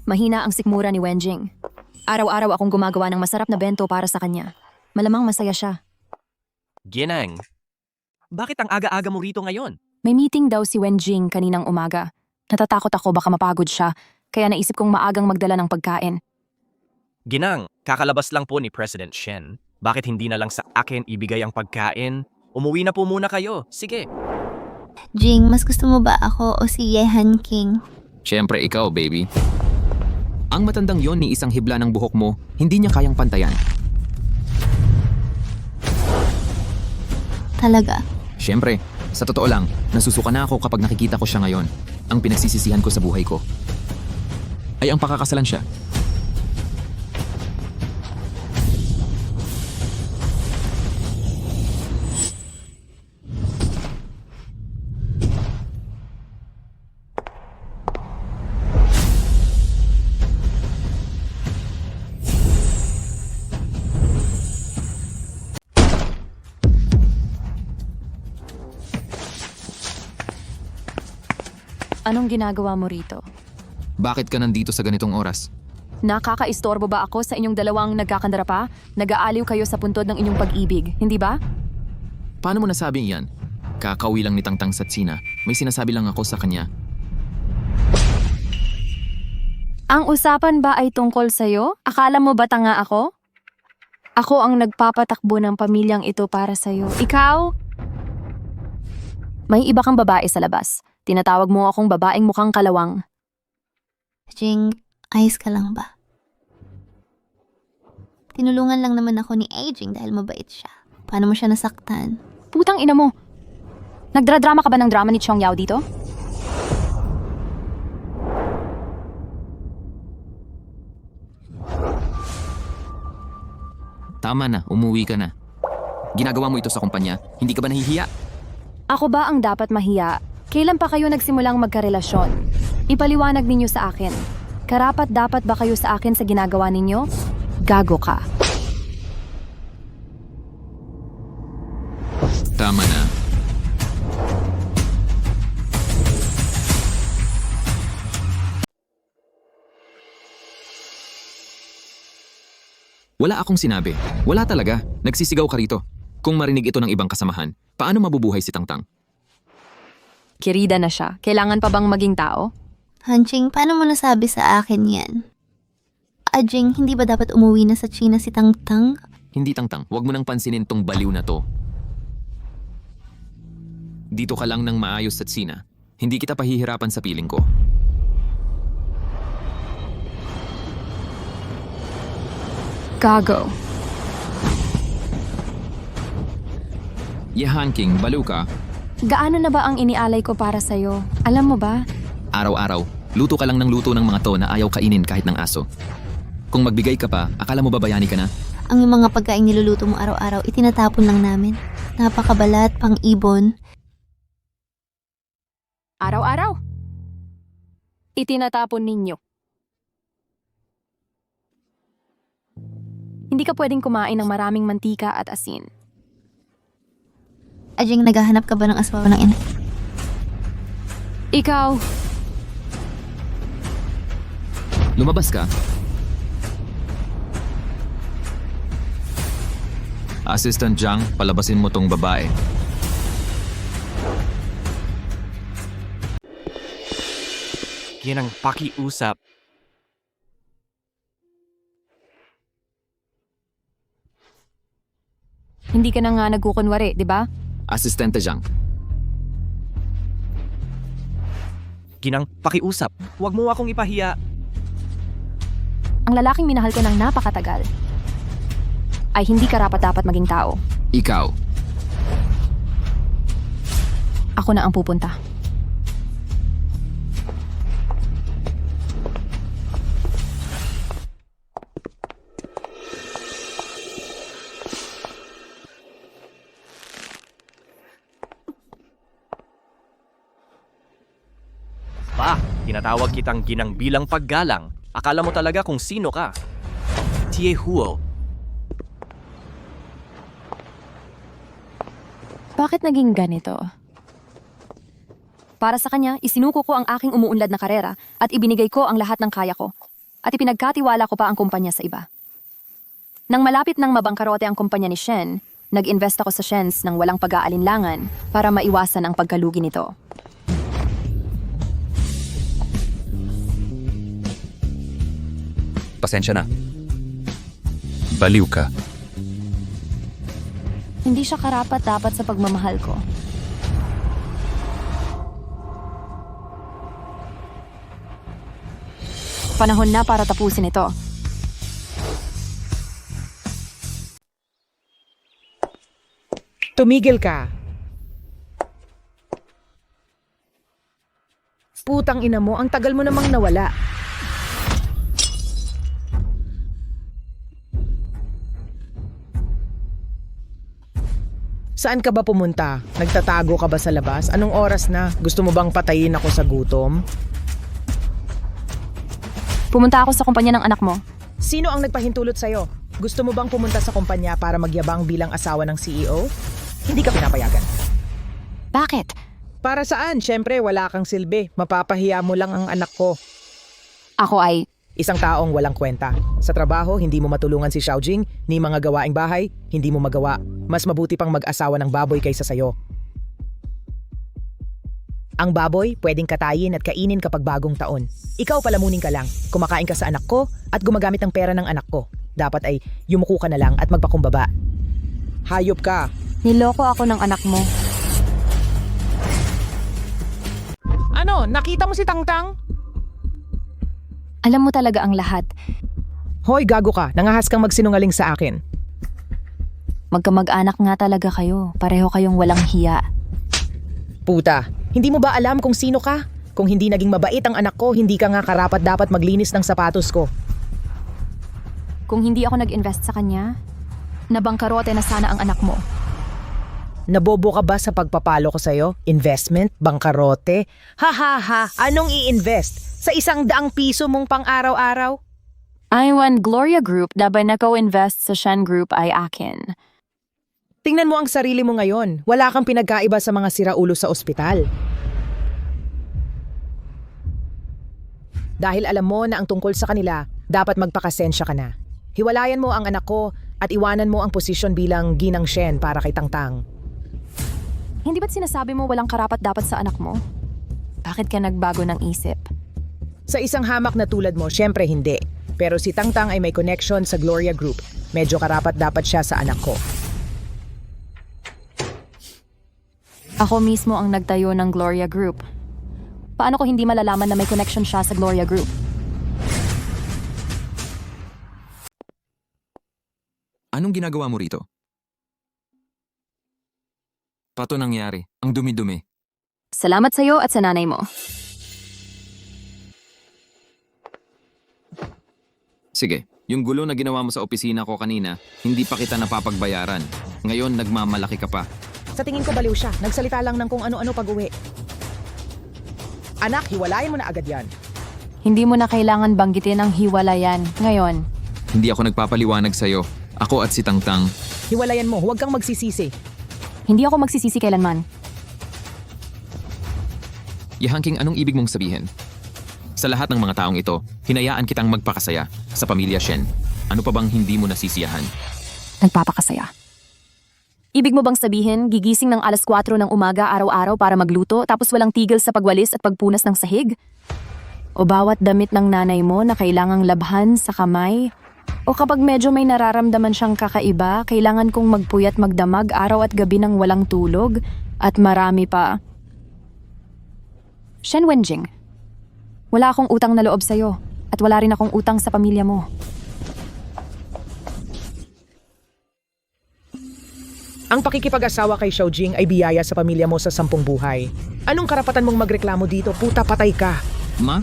Mahina ang sikmura ni Wenjing. Araw-araw akong gumagawa ng masarap na bento para sa kanya. Malamang masaya siya. Ginang, bakit ang aga-aga mo rito ngayon? May meeting daw si Wenjing kaninang umaga. Natatakot ako baka mapagod siya, kaya naisip kong maagang magdala ng pagkain. Ginang, kakalabas lang po ni President Shen. Bakit hindi na lang sa akin ibigay ang pagkain? Umuwi na po muna kayo. Sige. Jing, mas gusto mo ba ako o si Yehan King? Siyempre ikaw, baby. Ang matandang yon ni isang hibla ng buhok mo, hindi niya kayang pantayan. Talaga? Siyempre, sa totoo lang, nasusuka na ako kapag nakikita ko siya ngayon. Ang pinagsisisihan ko sa buhay ko ay ang pakakasalan siya. Anong ginagawa mo rito? Bakit ka nandito sa ganitong oras? Nakakaistorbo ba ako sa inyong dalawang nagkakandara pa? Nag-aaliw kayo sa puntod ng inyong pag-ibig, hindi ba? Paano mo nasabing yan? Kakauwi lang ni Tangtang Satsina. May sinasabi lang ako sa kanya. Ang usapan ba ay tungkol sa'yo? Akala mo ba tanga ako? Ako ang nagpapatakbo ng pamilyang ito para sa'yo. Ikaw? May iba kang babae sa labas. Tinatawag mo akong babaeng mukhang kalawang. Jing, ayos ka lang ba? Tinulungan lang naman ako ni Ajing dahil mabait siya. Paano mo siya nasaktan? Putang ina mo! Nagdradrama ka ba ng drama ni Chong Yao dito? Tama na, umuwi ka na. Ginagawa mo ito sa kumpanya, hindi ka ba nahihiya? Ako ba ang dapat mahiya? Kailan pa kayo nagsimulang magkarelasyon? Ipaliwanag ninyo sa akin. Karapat dapat ba kayo sa akin sa ginagawa ninyo? Gago ka. Tama na. Wala akong sinabi. Wala talaga. Nagsisigaw ka rito. Kung marinig ito ng ibang kasamahan, paano mabubuhay si Tangtang? Kirida na siya. Kailangan pa bang maging tao? Hanjing, paano mo nasabi sa akin yan? Ajing, hindi ba dapat umuwi na sa China si Tangtang? Hindi Tangtang, huwag mo nang pansinin tong baliw na to. Dito ka lang ng maayos at Sina. Hindi kita pahihirapan sa piling ko. Gago. Yehan King, baliw ka. Gaano na ba ang inialay ko para sa'yo? Alam mo ba? Araw-araw, luto ka lang ng luto ng mga to na ayaw kainin kahit ng aso. Kung magbigay ka pa, akala mo babayani ka na? Ang mga pagkain niluluto mo araw-araw, itinatapon lang namin. Napakabalat, pang-ibon. Araw-araw. Itinatapon ninyo. Hindi ka pwedeng kumain ng maraming mantika at asin. Ajing, naghahanap ka ba ng asawa ng ina? Ikaw, Lumabas ka? Assistant Jiang, palabasin mo tong babae. Ginang, pakiusap. hindi ka na nga nagkukunwari, di ba? Asistente Jiang. Ginang, pakiusap. Huwag mo akong ipahiya. Ang lalaking minahal ko ng napakatagal ay hindi karapat-dapat maging tao. Ikaw. Ako na ang pupunta. Pa, tinatawag kitang ginang bilang paggalang. Akala mo talaga kung sino ka. Tie Huo. Bakit naging ganito? Para sa kanya, isinuko ko ang aking umuunlad na karera at ibinigay ko ang lahat ng kaya ko. at ipinagkatiwala ko pa ang kumpanya sa iba. Nang malapit nang mabangkarote ang kumpanya ni Shen, nag-invest ako sa shares ng walang pag-aalinlangan para maiwasan ang pagkalugi nito. Pasensya na. Baliw ka. Hindi siya karapat-dapat sa pagmamahal ko. Panahon na para tapusin ito. Tumigil ka. Putang ina mo, ang tagal mo namang nawala. Saan ka ba pumunta? Nagtatago ka ba sa labas? Anong oras na? Gusto mo bang patayin ako sa gutom? Pumunta ako sa kumpanya ng anak mo. Sino ang nagpahintulot sa'yo? Gusto mo bang pumunta sa kumpanya para magyabang bilang asawa ng CEO? Hindi ka pinapayagan. Bakit? Para saan? Siyempre, wala kang silbi. Mapapahiya mo lang ang anak ko. Ako ay... Isang taong walang kwenta. Sa trabaho, hindi mo matulungan si Xiaojing, ni mga gawaing bahay, hindi mo magawa. Mas mabuti pang mag-asawa ng baboy kaysa sayo. Ang baboy, pwedeng katayin at kainin kapag bagong taon. Ikaw palamunin ka lang, kumakain ka sa anak ko at gumagamit ng pera ng anak ko. Dapat ay yumuko ka na lang at magpakumbaba. Hayop ka. Niloko ako ng anak mo. Ano, nakita mo si Tangtang? Alam mo talaga ang lahat. Hoy, gago ka. Nangahas kang magsinungaling sa akin. Magkamag-anak nga talaga kayo. Pareho kayong walang hiya. Puta, hindi mo ba alam kung sino ka? Kung hindi naging mabait ang anak ko, hindi ka nga karapat dapat maglinis ng sapatos ko. Kung hindi ako nag-invest sa kanya, nabangkarote na sana ang anak mo. Nabobo ka ba sa pagpapalo ko sa'yo? Investment? Bangkarote? Ha ha ha! Anong i-invest? Sa 100 piso mong pang-araw-araw? Iwan Gloria Group dabay na co-invest sa Shen Group ay akin. Tingnan mo ang sarili mo ngayon. Wala kang pinagkaiba sa mga siraulo sa ospital. Dahil alam mo na ang tungkol sa kanila, dapat magpakasensya ka na. Hiwalayan mo ang anak ko at iwanan mo ang posisyon bilang ginang Shen para kay Tangtang. Hindi ba't sinasabi mo walang karapat dapat sa anak mo? Bakit ka nagbago ng isip? Sa isang hamak na tulad mo, syempre hindi. Pero si Tangtang ay may connection sa Gloria Group. Medyo karapat dapat siya sa anak ko. Ako mismo ang nagtayo ng Gloria Group. Paano ko hindi malalaman na may connection siya sa Gloria Group? Anong ginagawa mo rito? Pato nangyari? Ang dumi-dumi. Salamat sa'yo at sa nanay mo. Sige, yung gulo na ginawa mo sa opisina ko kanina, hindi pa kita napapagbayaran. Ngayon, nagmamalaki ka pa. Sa tingin ko baliw siya. Nagsalita lang ng kung ano-ano pag-uwi. Anak, hiwalayan mo na agad yan. Hindi mo na kailangan banggitin ang hiwalayan ngayon. Hindi ako nagpapaliwanag sa'yo. Ako at si Tangtang. Hiwalayan mo, huwag kang magsisisi. Hindi ako magsisisi kailanman. Yahangking, anong ibig mong sabihin? Sa lahat ng mga taong ito, hinayaan kitang magpakasaya sa pamilya Shen. Ano pa bang hindi mo nasisiyahan? Nagpapakasaya. Ibig mo bang sabihin, gigising ng alas 4 ng umaga araw-araw para magluto tapos walang tigil sa pagwalis at pagpunas ng sahig? O bawat damit ng nanay mo na kailangang labhan sa kamay? O kapag medyo may nararamdaman siyang kakaiba, kailangan kong magpuyat magdamag araw at gabi ng walang tulog? At marami pa. Shen Wenjing, wala akong utang na loob sa'yo at wala rin akong utang sa pamilya mo. Ang pakikipag-asawa kay Xiaojing ay biyaya sa pamilya mo sa 10 buhay. Anong karapatan mong magreklamo dito? Puta, patay ka. Ma?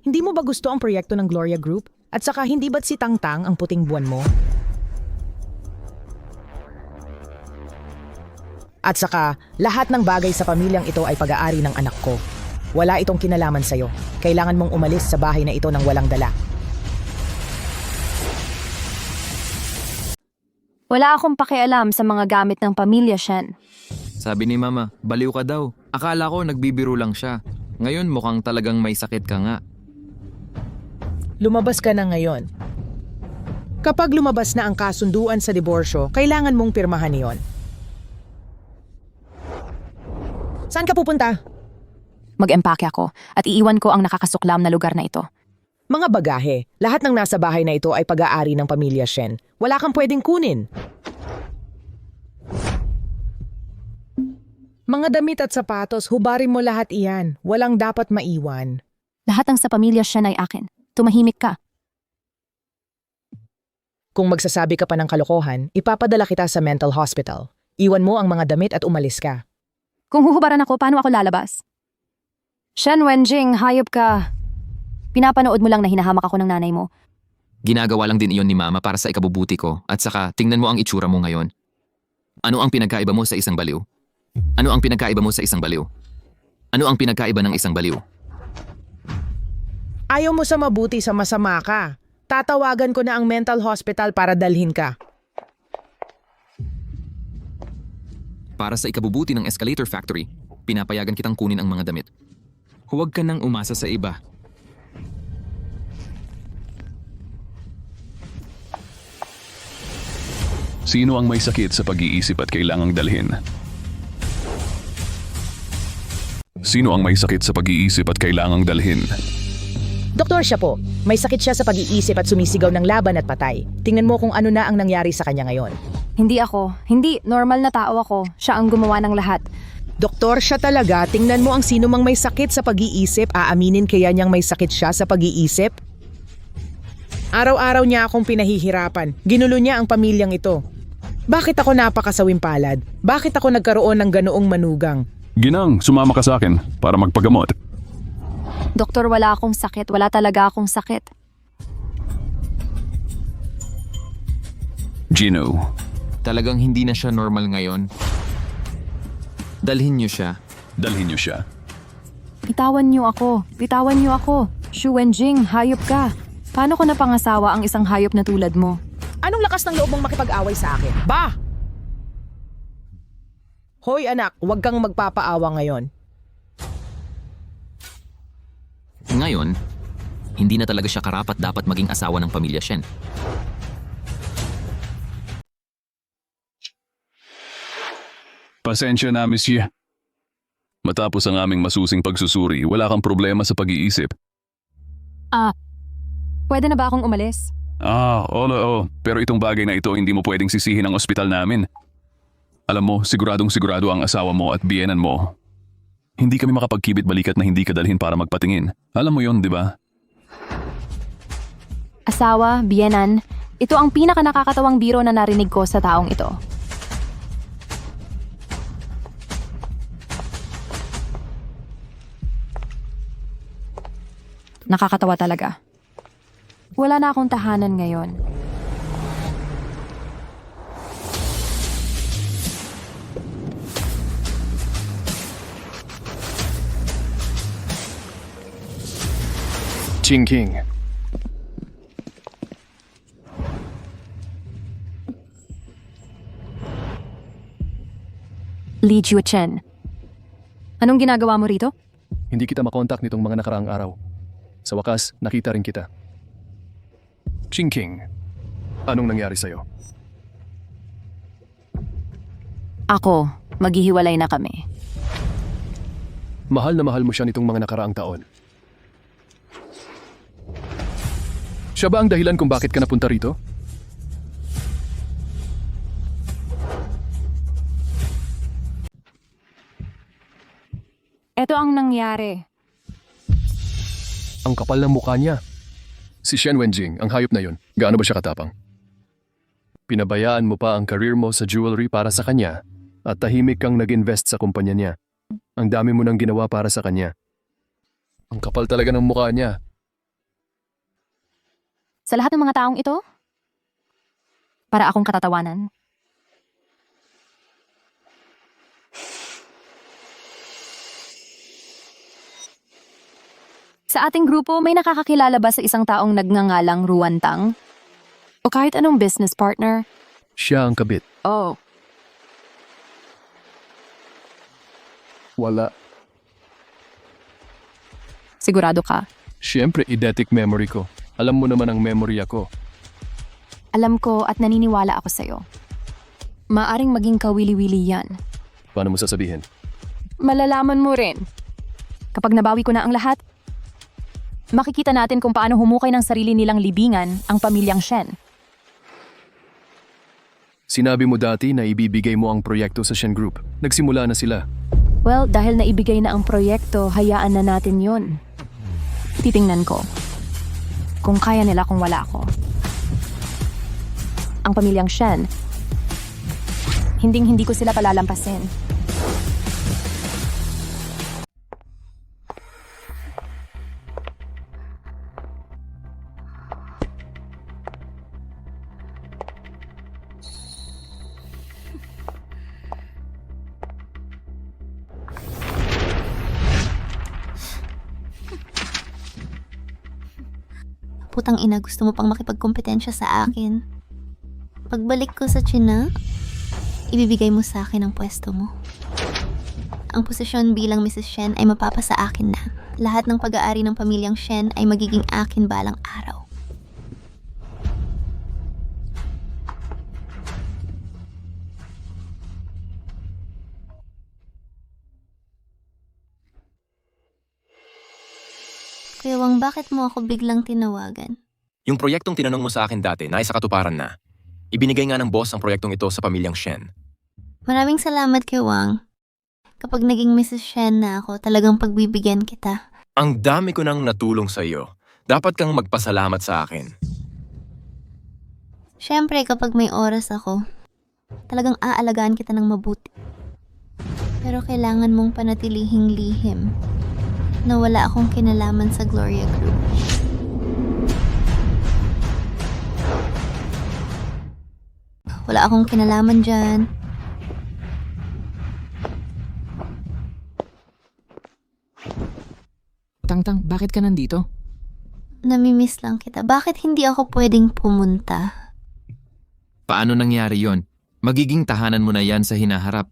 Hindi mo ba gusto ang proyekto ng Gloria Group? At saka hindi ba't si Tangtang ang puting buwan mo? At saka, lahat ng bagay sa pamilyang ito ay pag-aari ng anak ko. Wala itong kinalaman sa'yo. Kailangan mong umalis sa bahay na ito ng walang dala. Wala akong pakialam sa mga gamit ng pamilya Shen. Sabi ni Mama, baliw ka daw. Akala ko nagbibiro lang siya. Ngayon mukhang talagang may sakit ka nga. Lumabas ka na ngayon. Kapag lumabas na ang kasunduan sa diborsyo, kailangan mong pirmahan iyon. Saan ka pupunta? Mag-empake ako at iiwan ko ang nakakasuklam na lugar na ito. Mga bagahe. Lahat ng nasa bahay na ito ay pag-aari ng pamilya Shen. Wala kang pwedeng kunin. Mga damit at sapatos, hubarin mo lahat iyan. Walang dapat maiwan. Lahat ng sa pamilya siya ay akin. Tumahimik ka. Kung magsasabi ka pa ng kalokohan, ipapadala kita sa mental hospital. Iwan mo ang mga damit at umalis ka. Kung huhubaran ako, paano ako lalabas? Shen Wenjing, hayop ka. Pinapanood mo lang na hinahamak ako ng nanay mo. Ginagawa lang din iyon ni Mama para sa ikabubuti ko at saka tingnan mo ang itsura mo ngayon. Ano ang pinagkaiba mo sa isang baliw? Ano ang pinagkaiba mo sa isang baliw? Ano ang pinagkaiba ng isang baliw? Ayaw mo sa mabuti, sa masama ka. Tatawagan ko na ang mental hospital para dalhin ka. Para sa ikabubuti ng Escalator Factory, pinapayagan kitang kunin ang mga damit. Huwag ka nang umasa sa iba. Sino ang may sakit sa pag-iisip at kailangang dalhin? Sino ang may sakit sa pag-iisip at kailangang dalhin? Doktor siya po. May sakit siya sa pag-iisip at sumisigaw ng laban at patay. Tingnan mo kung ano na ang nangyari sa kanya ngayon. Hindi ako. Hindi. Normal na tao ako. Siya ang gumawa ng lahat. Doktor siya talaga. Tingnan mo ang sino mang may sakit sa pag-iisip. Aaminin kaya niyang may sakit siya sa pag-iisip? Araw-araw niya akong pinahihirapan. Ginulo niya ang pamilyang ito. Bakit ako napakasawimpalad? Bakit ako nagkaroon ng ganoong manugang? Ginang, sumama ka sa akin para magpagamot. Doktor, wala akong sakit. Wala talaga akong sakit. Gino, Talagang hindi na siya normal ngayon. Dalhin niyo siya. dalhin niyo siya. Bitawan niyo ako. Bitawan niyo ako. Shu Wenjing, hayop ka. Paano ko napangasawa ang isang hayop na tulad mo? Anong lakas ng loob mong makipag-away sa akin? Ba! Hoy anak, huwag kang magpapaawa ngayon. Ngayon, hindi na talaga siya karapat dapat maging asawa ng pamilya Shen. Pasensya na, Monsieur. Matapos ang aming masusing pagsusuri, wala kang problema sa pag-iisip. Pwede na ba akong umalis? Oo. Pero itong bagay na ito, hindi mo pwedeng sisihin ang ospital namin. Alam mo, siguradong sigurado ang asawa mo at biyenan mo. Hindi kami makapagkibit balikat na hindi ka dalhin para magpatingin. Alam mo yon, di ba? Asawa, biyenan, ito ang pinaka nakakatawang biro na narinig ko sa taong ito. Nakakatawa talaga. Wala na akong tahanan ngayon. King. Li Juechen. Anong ginagawa mo rito? Hindi kita makontak nitong mga nakaraang araw. Sa wakas, nakita rin kita. King, anong nangyari sa'yo? Ako, maghihiwalay na kami. Mahal na mahal mo siya nitong mga nakaraang taon. Siya ba ang dahilan kung bakit ka napunta rito? Ito ang nangyari. Ang kapal ng mukha niya. Si Shen Wenjing, ang hayop na yun. Gaano ba siya katapang? Pinabayaan mo pa ang career mo sa jewelry para sa kanya at tahimik kang nag-invest sa kumpanya niya. Ang dami mo nang ginawa para sa kanya. Ang kapal talaga ng mukha niya. Sa lahat ng mga taong ito, para akong katatawanan. Sa ating grupo, may nakakakilala ba sa isang taong nagngangalang Ruantang? O kahit anong business partner? Siya ang kabit. Oh, Wala. sigurado ka. Siyempre, eidetic memory ko. Alam mo naman ang memory ako. Alam ko at naniniwala ako sa'yo. Maaring maging kawili-wili yan. Paano mo sasabihin? Malalaman mo rin. Kapag nabawi ko na ang lahat, makikita natin kung paano humukay ng sarili nilang libingan ang pamilyang Shen. Sinabi mo dati na ibibigay mo ang proyekto sa Shen Group. Nagsimula na sila. Well, dahil naibigay na ang proyekto, hayaan na natin yon. Titingnan ko kung kaya nila kung wala ako. Ang pamilyang Shen, hindi ko sila palalampasin. Putang ina, gusto mo pang makipagkompetensya sa akin. Pagbalik ko sa China, ibibigay mo sa akin ang pwesto mo. Ang posisyon bilang Mrs. Shen ay mapapasa akin na. Lahat ng pag-aari ng pamilyang Shen ay magiging akin balang araw. Kuya Wang, bakit mo ako biglang tinawagan? Yung proyektong tinanong mo sa akin dati na isa katuparan na. Ibinigay nga ng boss ang proyektong ito sa pamilyang Shen. Maraming salamat kay Wang. Kapag naging Mrs. Shen na ako, talagang pagbibigyan kita. Ang dami ko nang natulong sa iyo. Dapat kang magpasalamat sa akin. Siyempre, kapag may oras ako, talagang aalagaan kita ng mabuti. Pero kailangan mong panatilihing lihim na wala akong kinalaman sa Gloria Group. Wala akong kinalaman dyan. Tangtang, bakit ka nandito? Namimiss lang kita. Bakit hindi ako pwedeng pumunta? Paano nangyari yon? Magiging tahanan mo na yan sa hinaharap.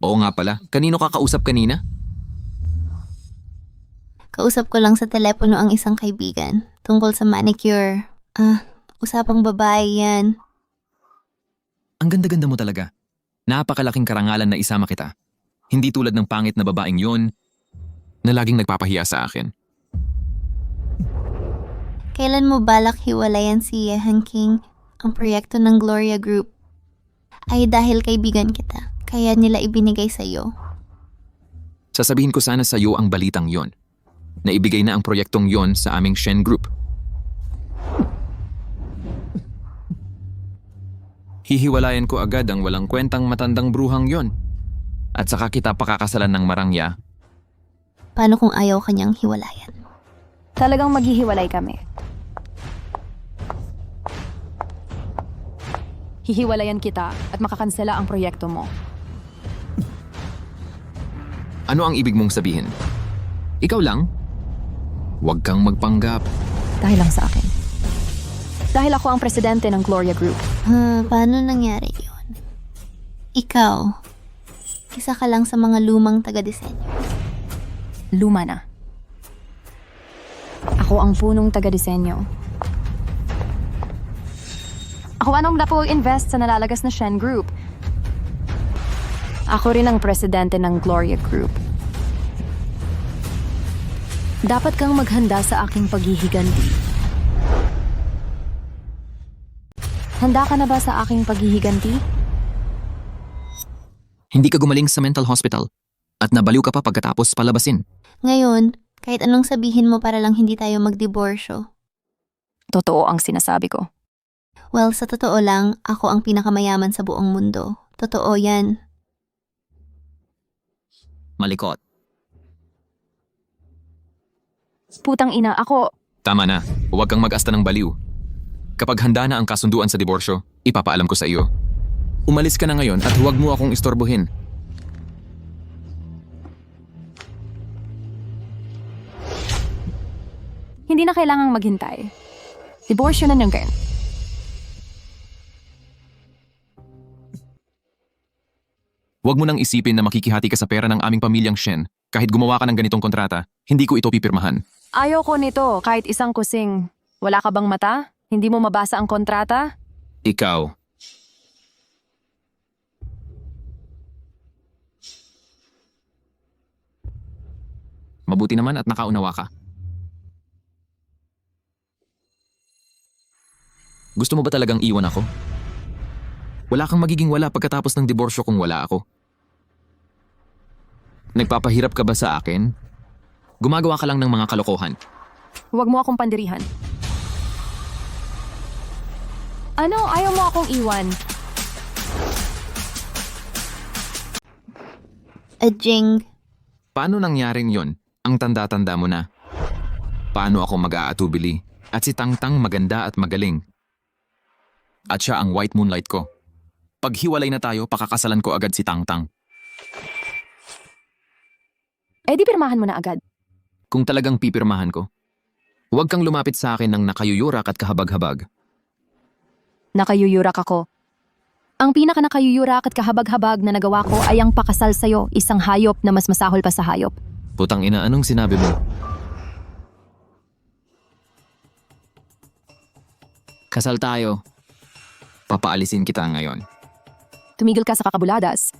Oo nga pala, kanino ka kausap kanina? Kausap ko lang sa telepono ang isang kaibigan tungkol sa manicure. Usapang babae yan. Ang ganda-ganda mo talaga. Napakalaking karangalan na isama kita. Hindi tulad ng pangit na babaeng yon na laging nagpapahiya sa akin. Kailan mo balak hiwalayan si Yehan King? Ang proyekto ng Gloria Group ay dahil kaibigan kita. Kaya nila ibinigay sa'yo. Sasabihin ko sana sa iyo ang balitang yon. Naibigay na ang proyektong yon sa aming Shen Group. Hihiwalayan ko agad ang walang kwentang matandang bruhang yon. At saka kita pakakasalan ng marangya. Paano kung ayaw kanyang hiwalayan? Talagang maghihiwalay kami. Hihiwalayan kita at makakansela ang proyekto mo. Ano ang ibig mong sabihin? Ikaw lang? Huwag kang magpanggap. Dahil lang sa akin. Dahil ako ang presidente ng Gloria Group. Paano nangyari yun? Ikaw, isa ka lang sa mga lumang taga-disenyo. Luma na. Ako ang punong taga-disenyo. Ako anong napo-invest sa nalalagas na Shen Group. Ako rin ang presidente ng Gloria Group. Dapat kang maghanda sa aking paghihiganti. Handa ka na ba sa aking paghihiganti? Hindi ka gumaling sa mental hospital at nabaliw ka pa pagkatapos palabasin. Ngayon, kahit anong sabihin mo para lang hindi tayo magdiborsyo. Totoo ang sinasabi ko. Well, sa totoo lang, ako ang pinakamayaman sa buong mundo. Totoo yan. Malikot. Putang ina, ako... Tama na. Huwag kang mag-asta ng baliw. Kapag handa na ang kasunduan sa diborsyo, ipapaalam ko sa iyo. Umalis ka na ngayon at huwag mo akong istorbohin. Hindi na kailangang maghintay. Diborsyo na niyang ganyan. Huwag mo nang isipin na makikihati ka sa pera ng aming pamilyang Shen. Kahit gumawa ka ng ganitong kontrata, hindi ko ito pipirmahan. Ayaw ko nito kahit isang kusing. Wala ka bang mata? Hindi mo mabasa ang kontrata? Ikaw. Mabuti naman at nakaunawa ka. Gusto mo ba talagang iwan ako? Wala kang magiging wala pagkatapos ng diborsyo kung wala ako. Nagpapahirap ka ba sa akin? Gumagawa ka lang ng mga kalokohan. Huwag mo akong pandirihan. Ano? Ayaw mo akong iwan. Jing, Paano nangyaring yon? Ang tanda-tanda mo na. Paano ako mag-aatubili? At si Tangtang maganda at magaling. At siya ang white moonlight ko. Pag hiwalay na tayo, pakakasalan ko agad si Tangtang. Eh di pirmahan mo na agad. Kung talagang pipirmahan ko, huwag kang lumapit sa akin ng nakayuyurak at kahabag-habag. Nakayuyurak ako. Ang pinaka-nakayuyurak at kahabag-habag na nagawa ko ay ang pakasal sa'yo, isang hayop na mas masahol pa sa hayop. Putang ina, anong sinabi mo? Kasal tayo. Papaalisin kita ngayon. Tumigil ka sa kakabuladas.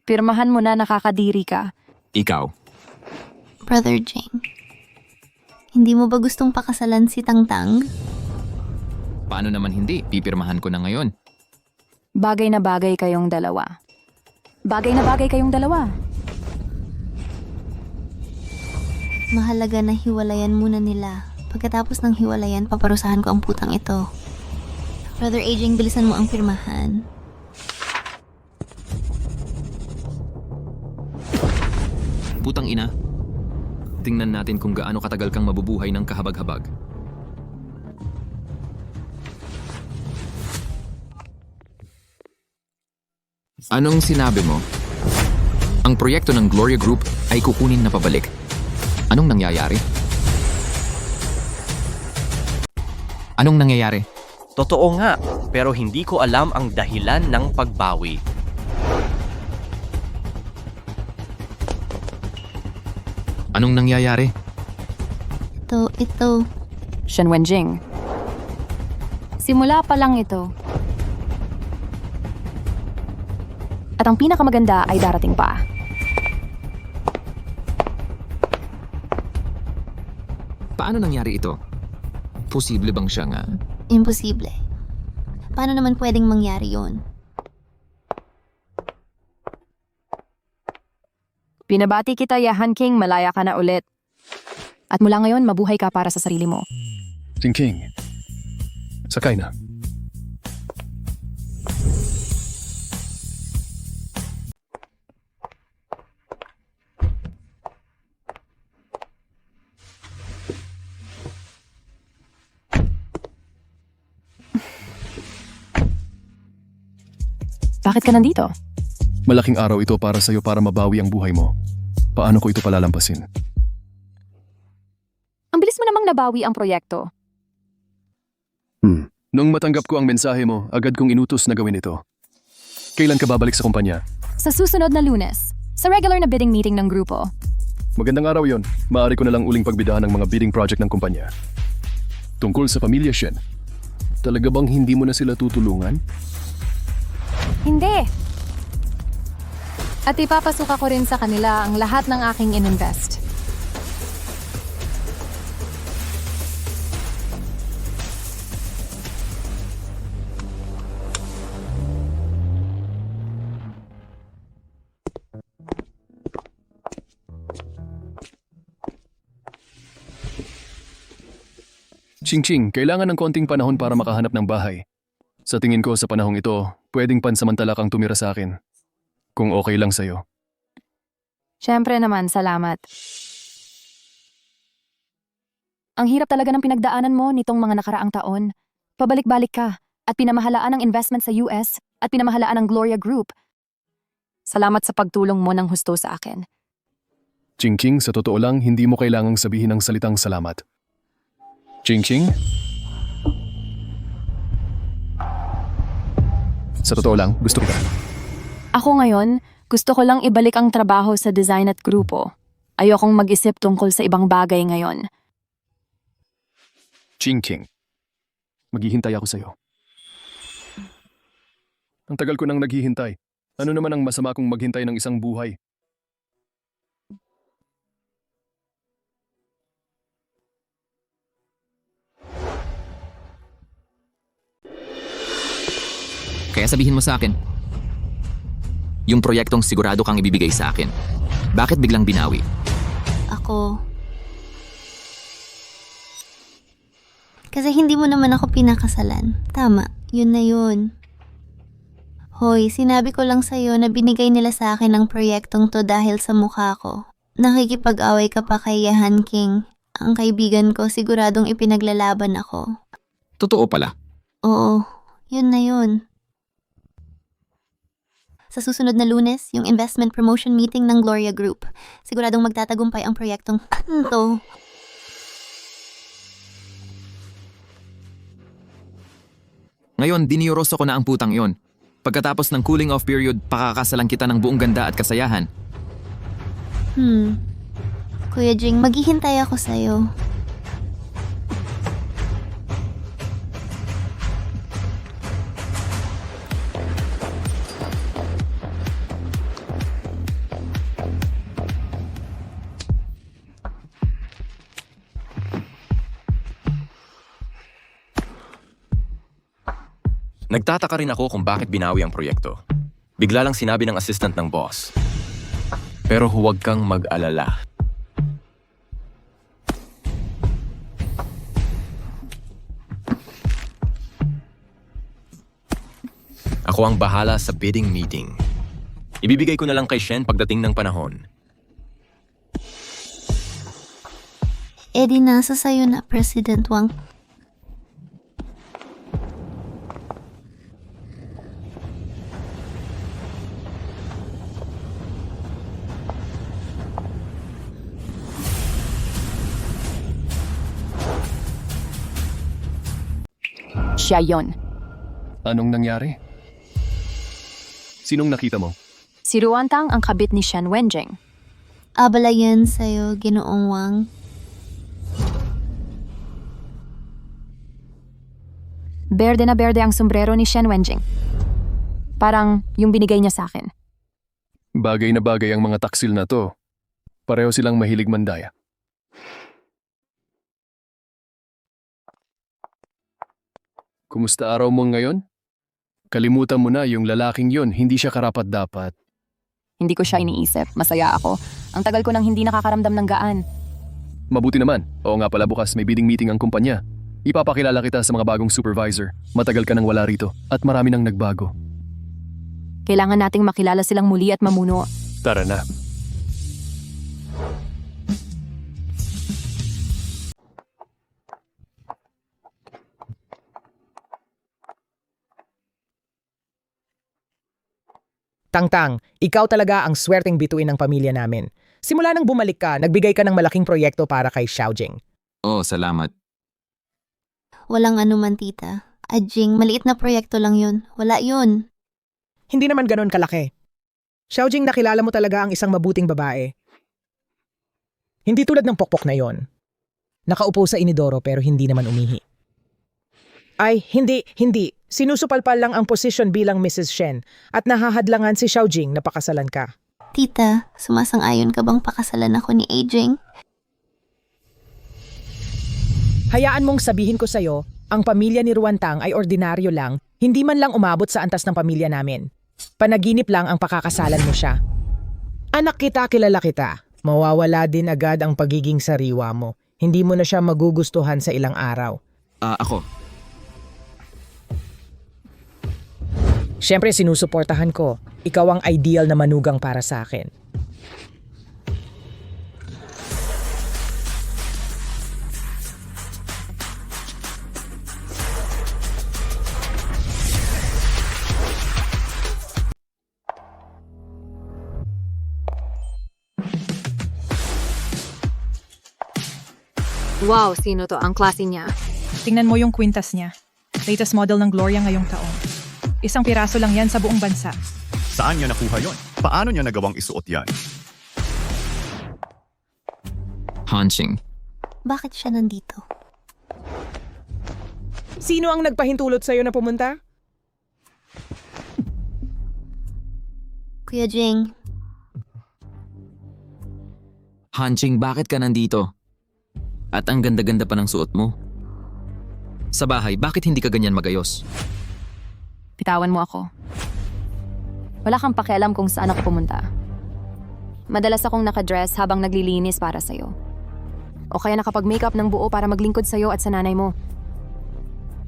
Pirmahan mo na, nakakadiri ka. Ikaw. Brother Jing, hindi mo ba gustong pakasalan si Tangtang? Paano naman hindi? Pipirmahan ko na ngayon. Bagay na bagay kayong dalawa. Bagay na bagay kayong dalawa. Mahalaga na hiwalayan muna nila. Pagkatapos ng hiwalayan, paparusahan ko ang putang ito. Brother Aging, bilisan mo ang pirmahan. Putang ina. Tingnan natin kung gaano katagal kang mabubuhay ng kahabag-habag. Anong sinabi mo? Ang proyekto ng Gloria Group ay kukunin na pabalik. Anong nangyayari? Anong nangyayari? Totoo nga, pero hindi ko alam ang dahilan ng pagbawi. Anong nangyayari? Ito. Shen Wenjing. Simula pa lang ito. At ang pinakamaganda ay darating pa. Paano nangyari ito? Posible bang siya nga? Imposible. Paano naman pwedeng mangyari yon? Pinabati kita, Yahan King, malaya ka na ulit. At mula ngayon, mabuhay ka para sa sarili mo. King, sakay na. Bakit ka nandito? Malaking araw ito para sa'yo para mabawi ang buhay mo. Paano ko ito palalampasin? Ang bilis mo namang nabawi ang proyekto. Nung matanggap ko ang mensahe mo, agad kong inutos na gawin ito. Kailan ka babalik sa kumpanya? Sa susunod na Lunes, sa regular na bidding meeting ng grupo. Magandang araw yon. Maaari ko na lang uling pagbidahan ng mga bidding project ng kumpanya. Tungkol sa pamilya Shen, talaga bang hindi mo na sila tutulungan? Hindi. At ipapasuka ko rin sa kanila ang lahat ng aking ininvest. Ching, kailangan ng konting panahon para makahanap ng bahay. Sa tingin ko sa panahong ito, pwedeng pansamantala kang tumira sa akin. Kung okay lang sa'yo. Siyempre naman, salamat. Ang hirap talaga ng pinagdaanan mo nitong mga nakaraang taon. Pabalik-balik ka at pinamahalaan ang investment sa US at pinamahalaan ang Gloria Group. Salamat sa pagtulong mo ng husto sa akin. Ching, sa totoo lang, hindi mo kailangang sabihin ng salitang salamat. Ching? Sa totoo lang, gusto kita. Ako ngayon, gusto ko lang ibalik ang trabaho sa design at grupo. Ayokong mag-isip tungkol sa ibang bagay ngayon. Ching-ching. Maghihintay ako sa'yo. Ang tagal ko nang naghihintay. Ano naman ang masama kung maghintay ng isang buhay? Kaya sabihin mo sa akin, yung proyektong sigurado kang ibibigay sa akin. Bakit biglang binawi? Ako... Kasi hindi mo naman ako pinakasalan. Tama, yun na yun. Hoy, sinabi ko lang sa'yo na binigay nila sa akin ang proyektong to dahil sa mukha ko. Nakikipag-away ka pa kay Yahan King. Ang kaibigan ko siguradong ipinaglalaban ako. Totoo pala. Oo, yun na yun. Sa susunod na Lunes, yung investment promotion meeting ng Gloria Group. Siguradong magtatagumpay ang proyektong to. Ngayon, diniyoroso ko na ang putang yon. Pagkatapos ng cooling off period, pakakasalan kita ng buong ganda at kasayahan. Kuya Jing, maghihintay ako sa'yo. Nagtataka rin ako kung bakit binawi ang proyekto. Bigla lang sinabi ng assistant ng boss. Pero huwag kang mag-alala. Ako ang bahala sa bidding meeting. Ibibigay ko na lang kay Shen pagdating ng panahon. Di nasa sa'yo na, President Wang. Siya yon. Anong nangyari? Sinong nakita mo? Si Ruantang ang kabit ni Shen Wenjing. Abala yan sa'yo, Ginoong Wang. Berde na berde ang sombrero ni Shen Wenjing. Parang yung binigay niya sa akin. Bagay na bagay ang mga taksil na to. Pareho silang mahilig mandaya. Kumusta araw mo ngayon? Kalimutan mo na yung lalaking yon, hindi siya karapat-dapat. Hindi ko siya iniisip. Masaya ako. Ang tagal ko nang hindi nakakaramdam ng gaan. Mabuti naman. Oo nga pala, bukas may bidding meeting ang kumpanya. Ipapakilala kita sa mga bagong supervisor. Matagal ka nang wala rito at marami nang nagbago. Kailangan nating makilala silang muli at mamuno. Tara na. Tangtang, ikaw talaga ang swerteng bituin ng pamilya namin. Simula nang bumalik ka, nagbigay ka ng malaking proyekto para kay Xiaojing. Oh, salamat. Walang anuman, tita. Jing, maliit na proyekto lang yun. Wala yun. Hindi naman ganon kalaki. Xiaojing, nakilala mo talaga ang isang mabuting babae. Hindi tulad ng pokpok na yon. Nakaupo sa inidoro pero hindi naman umihi. Ay, hindi. Sinusupalpal lang ang posisyon bilang Mrs. Shen at nahahadlangan si Xiaojing na pakasalan ka. Tita, sumasang-ayon ka bang pakasalan ako ni Jing? Hayaan mong sabihin ko sa'yo, ang pamilya ni Ruantang ay ordinaryo lang, hindi man lang umabot sa antas ng pamilya namin. Panaginip lang ang pakakasalan mo siya. Anak kita, kilala kita. Mawawala din agad ang pagiging sariwa mo. Hindi mo na siya magugustuhan sa ilang araw. Ako. Siyempre sinusuportahan ko. Ikaw ang ideal na manugang para sa akin. Wow, sino to? Ang klase niya. Tingnan mo yung kwintas niya. Latest model ng Gloria ngayong taon. Isang piraso lang yan sa buong bansa. Saan niya nakuha yon? Paano niya nagawang isuot yan? Hanching. Bakit siya nandito? Sino ang nagpahintulot sa'yo na pumunta? Kuya Jing, Hanching, bakit ka nandito? At ang ganda-ganda pa ng suot mo. Sa bahay, bakit hindi ka ganyan magayos? Pitawan mo ako. Wala kang pakialam kung saan ako pumunta. Madalas akong nakadress habang naglilinis para sa'yo. O kaya nakapag-makeup ng buo para maglingkod sa'yo at sa nanay mo.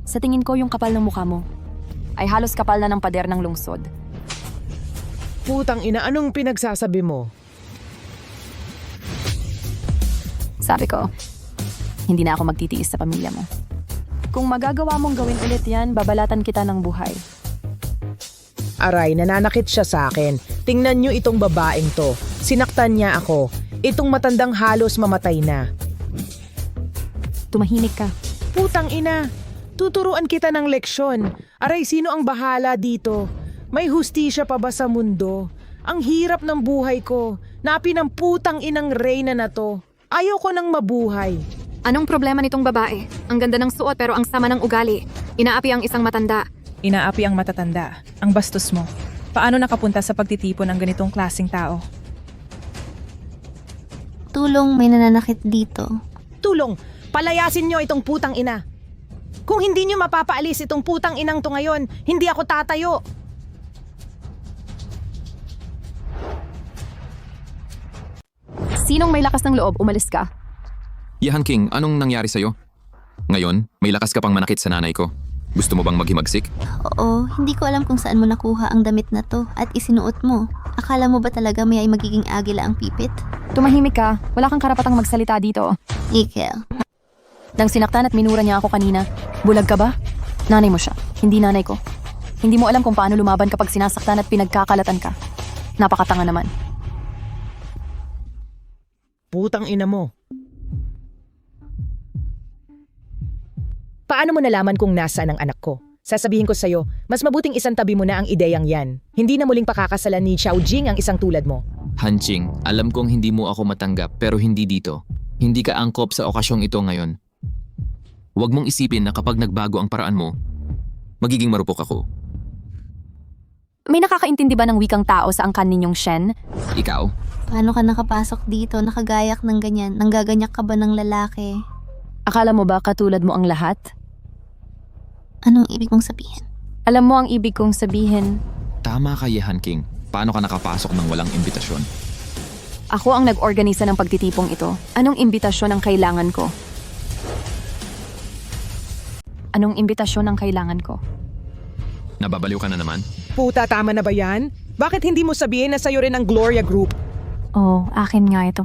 Sa tingin ko yung kapal ng mukha mo ay halos kapal na ng pader ng lungsod. Putang ina, anong pinagsasabi mo? Sabi ko, hindi na ako magtitiis sa pamilya mo. Kung magagawa mong gawin ulit yan, babalatan kita ng buhay. Aray, nananakit siya sa akin. Tingnan niyo itong babaeng to. Sinaktan niya ako. Itong matandang halos mamatay na. Tumahimik ka. Putang ina, tuturuan kita ng leksyon. Aray, sino ang bahala dito? May hustisya pa ba sa mundo? Ang hirap ng buhay ko. Napi ng putang inang reyna na to. Ayaw ko nang mabuhay. Anong problema nitong babae? Ang ganda ng suot pero ang sama ng ugali. Inaapi ang isang matanda. Inaapi ang matatanda, ang bastos mo. Paano nakapunta sa pagtitipon ng ganitong klaseng tao? tulong, may nananakit dito. Tulong, palayasin niyo itong putang ina. Kung hindi niyo mapapaalis itong putang inang to ngayon, hindi ako tatayo. Sinong may lakas ng loob, umalis ka. Yahan King, anong nangyari sa'yo? Ngayon, may lakas ka pang manakit sa nanay ko. Gusto mo bang maghimagsik? Oo, hindi ko alam kung saan mo nakuha ang damit na to at isinuot mo. Akala mo ba talaga may ay magiging agila ang pipit? Tumahimik ka, wala kang karapatang magsalita dito. Ikel. Nang sinaktan at minura niya ako kanina, bulag ka ba? Nanay mo siya, hindi nanay ko. Hindi mo alam kung paano lumaban kapag sinasaktan at pinagkakalatan ka. Napakatanga naman. Putang ina mo. Paano mo nalaman kung nasaan ang anak ko? Sasabihin ko sa'yo, mas mabuting isang tabi mo na ang ideyang yan. Hindi na muling pakakasalan ni Xiao Jing ang isang tulad mo. Hanching, alam kong hindi mo ako matanggap pero hindi dito. Hindi ka angkop sa okasyong ito ngayon. Huwag mong isipin na kapag nagbago ang paraan mo, magiging marupok ako. May nakakaintindi ba ng wikang tao sa angkan ninyong Shen? Ikaw? Paano ka nakapasok dito? Nakagayak ng ganyan? Nanggaganyak ka ba ng lalaki? Akala mo ba katulad mo ang lahat? Anong ibig mong sabihin? Alam mo ang ibig kong sabihin, Tama ka, Yahan King. Paano ka nakapasok ng walang imbitasyon? ako ang nag-organisa ng pagtitipong ito. Anong imbitasyon ang kailangan ko? Anong imbitasyon ang kailangan ko? Nababaliw ka na naman? Puta, tama na ba yan? Bakit hindi mo sabihin na sa'yo rin ang Gloria Group? Oh, akin nga ito.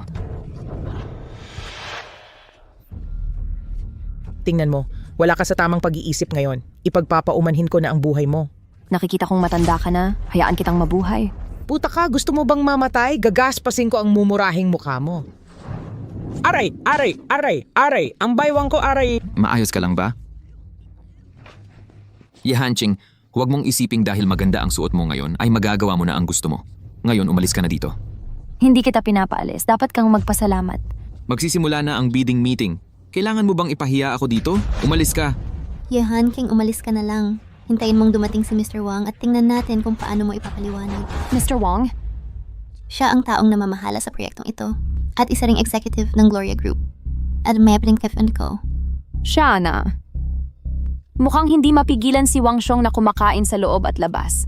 Tingnan mo, wala ka sa tamang pag-iisip ngayon. Ipagpapaumanhin ko na ang buhay mo. Nakikita kong matanda ka na, hayaan kitang mabuhay. Puta ka, gusto mo bang mamatay? Gagaspasin ko ang mumurahing mukha mo. Aray! Aray! Aray! Aray! Ang baywang ko, aray! Maayos ka lang ba? Yahan Ching, huwag mong isiping dahil maganda ang suot mo ngayon ay magagawa mo na ang gusto mo. Ngayon, umalis ka na dito. Hindi kita pinapaalis, dapat kang magpasalamat. Magsisimula na ang bidding meeting. Kailangan mo bang ipahiya ako dito? Umalis ka. Yahan King, umalis ka na lang. Hintayin mong dumating si Mr. Wang at tingnan natin kung paano mo ipapaliwanag. Mr. Wong, Siya ang taong namamahala sa proyektong ito at isa ring executive ng Gloria Group at Maybelline Kef & Co. siya na. Mukhang hindi mapigilan si Wang Xiong na kumakain sa loob at labas.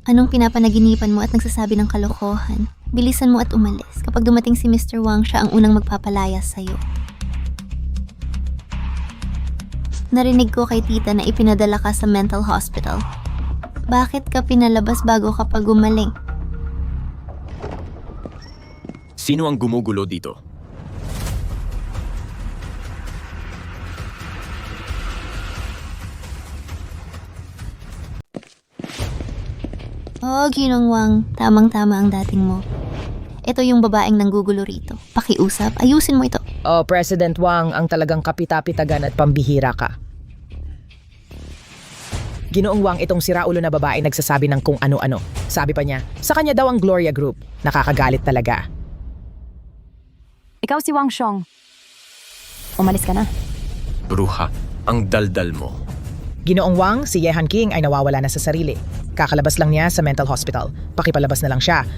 Anong pinapanaginipan mo at nagsasabi ng kalokohan? Bilisan mo at umalis. Kapag dumating si Mr. Wang, siya ang unang magpapalayas sa'yo. Narinig ko kay tita na ipinadala ka sa mental hospital. Bakit ka pinalabas bago ka pa gumaling? Sino ang gumugulo dito? Oh, Ginong Wang, tamang-tama ang dating mo. Ito yung babaeng nanggugulo rito. Pakiusap, ayusin mo ito. Oh, President Wang, ang talagang kapitapitagan at pambihira ka. Ginoong Wang, itong siraulo na babae nagsasabi ng kung ano-ano. Sabi pa niya, sa kanya daw ang Gloria Group. Nakakagalit talaga. Ikaw si Wang Xiong. Umalis ka na. Bruha, ang daldal mo. Ginoong Wang, si Yehan King ay nawawala na sa sarili. Kakalabas lang niya sa mental hospital. Pakipalabas na lang siya.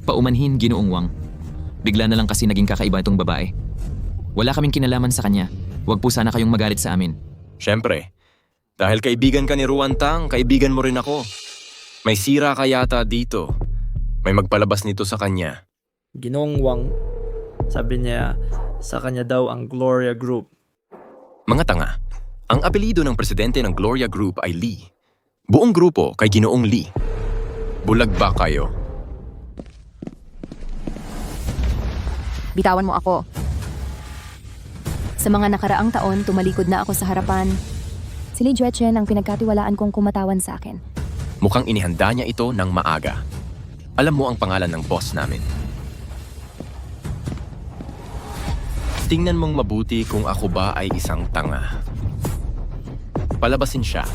Paumanhin, Ginoong Wang. Bigla na lang kasi naging kakaiba itong babae. Wala kaming kinalaman sa kanya. Huwag po sana kayong magalit sa amin. Siyempre, dahil kaibigan ka ni Ruan Tang, kaibigan mo rin ako. May sira ka yata dito. May magpalabas nito sa kanya. Ginoong Wang, sabi niya sa kanya daw ang Gloria Group. Mga tanga, ang apelido ng presidente ng Gloria Group ay Lee. Buong grupo kay Ginoong Lee. Bulag ba kayo? Bitawan mo ako. Sa mga nakaraang taon, tumalikod na ako sa harapan. Si Li Juechen ang pinagkatiwalaan kong kumatawan sa akin. Mukhang inihanda niya ito ng maaga. Alam mo ang pangalan ng boss namin. Tingnan mong mabuti kung ako ba ay isang tanga. Palabasin siya.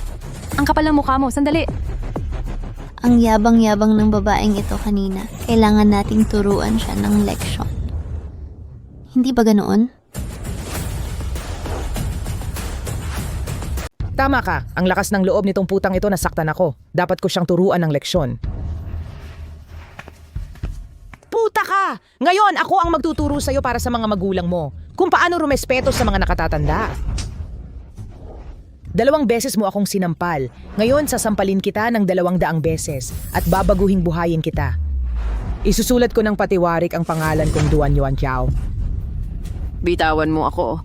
Ang kapal ng mukha mo, sandali. Ang yabang-yabang ng babaeng ito kanina. Kailangan nating turuan siya ng leksyon. Hindi ba ganoon? Tama ka, ang lakas ng loob nitong putang ito nasaktan ako. Dapat ko siyang turuan ng leksyon. Puta ka! Ngayon, ako ang magtuturo sa'yo para sa mga magulang mo. Kung paano rumespeto sa mga nakatatanda. 2 beses mo akong sinampal. Ngayon, sasampalin kita ng 200 beses at babaguhing buhayin kita. Isusulat ko ng patiwarik ang pangalan kong Duan Yuan Chiao. Bitawan mo ako.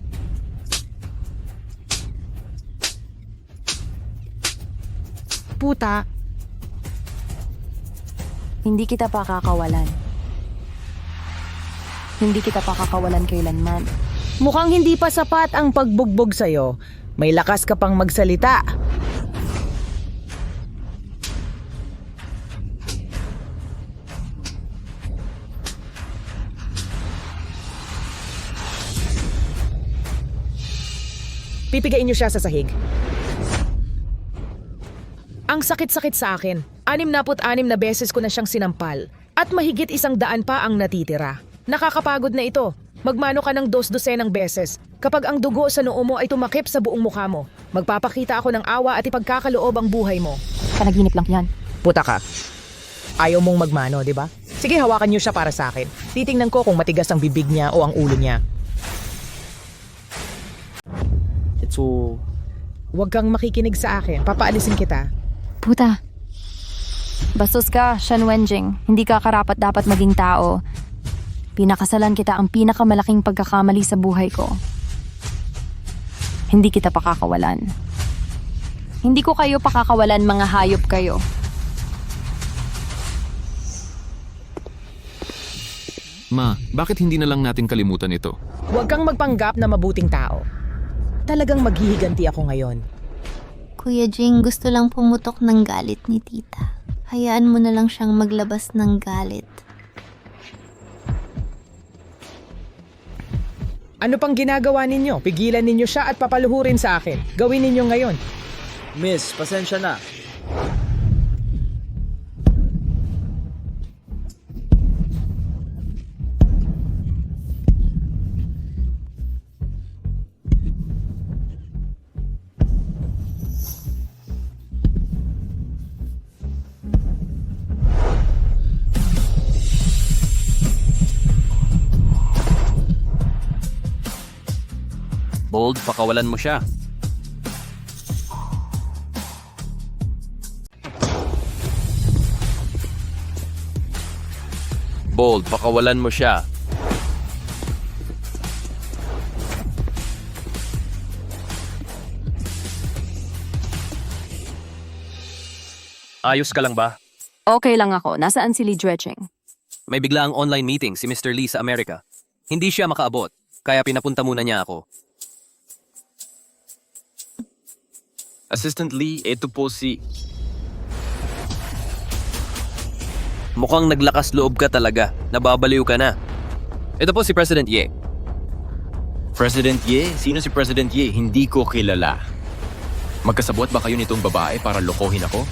Puta, Hindi kita pakakawalan. Hindi kita pakakawalan kailanman. mukhang hindi pa sapat ang pagbugbog sa'yo. May lakas ka pang magsalita. Pipigain niyo siya sa sahig. Ang sakit-sakit sa akin. 66 na beses ko na siyang sinampal. At mahigit 100 pa ang natitira. Nakakapagod na ito. Magmano ka ng 2 dosenang beses. Kapag ang dugo sa noo mo ay tumakip sa buong mukha mo, magpapakita ako ng awa at ipagkakaloob ang buhay mo. Panaginip lang yan. Puta ka. Ayaw mong magmano, di ba? Sige, hawakan niyo siya para sa akin. Titingnan ko kung matigas ang bibig niya o ang ulo niya. Ito, Huwag kang makikinig sa akin. Papaalisin kita. Puta. Bastos ka, Shen Wenjing. Hindi ka karapat dapat maging tao. Pinakasalan kita ang pinakamalaking pagkakamali sa buhay ko. Hindi kita pakakawalan. Hindi ko kayo pakakawalan, mga hayop kayo. Ma, bakit hindi na lang natin kalimutan ito? Huwag kang magpanggap na mabuting tao. Talagang maghihiganti ako ngayon. Kuya Jing, gusto lang pumutok ng galit ni tita. Hayaan mo na lang siyang maglabas ng galit. Ano pang ginagawa ninyo? Pigilan ninyo siya at papaluhurin sa akin. Gawin ninyo ngayon. Miss, pasensya na. Bold, pakawalan mo siya. Bold, pakawalan mo siya. Ayos ka lang ba? Okay lang ako. Nasaan si Li Juechen? May biglaang online meeting si Mr. Lee sa Amerika. Hindi siya makaabot, kaya pinapunta muna niya ako. Assistant Lee, ito po si... Mukhang naglakas loob ka talaga. Nababaliw ka na. Ito po si President Ye. President Ye? Sino si President Ye? Hindi ko kilala. Magkasabwat ba kayo nitong babae para lokohin ako?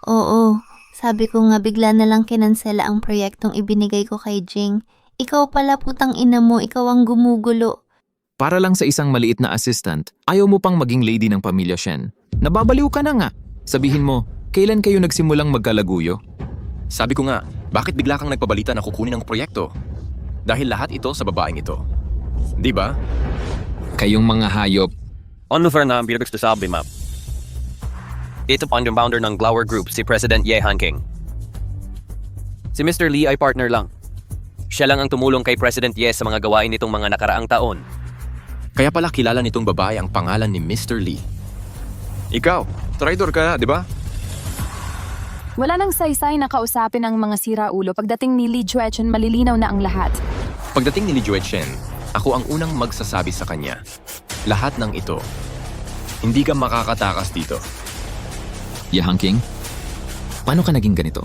Oo, sabi ko nga bigla na lang kinansela ang proyektong ibinigay ko kay Jing. Ikaw pala putang ina mo, ikaw ang gumugulo. Para lang sa isang maliit na assistant, ayaw mo pang maging lady ng pamilya Shen. Nababaliw ka na nga. Sabihin mo, kailan kayo nagsimulang magkalaguyo? Sabi ko nga, bakit bigla kang nagpabalita na kukunin ang proyekto? Dahil lahat ito sa babaeng ito. Di ba? Kayong mga hayop. Ano na ang pinagsasabi, ma'am? Ito po ang founder ng Glower Group, si President Ye Hanking. Si Mr. Lee ay partner lang. Siya lang ang tumulong kay President Ye sa mga gawain nitong mga nakaraang taon. Kaya pala kilala nitong babae ang pangalan ni Mr. Lee. Ikaw, traitor ka, di ba? Wala nang saysay na kausapin ang mga siraulo. Pagdating ni Lee Juechen, malilinaw na ang lahat. Pagdating ni Lee Juechen, ako ang unang magsasabi sa kanya. Lahat ng ito, hindi ka makakatakas dito. Ye Hanking, paano ka naging ganito?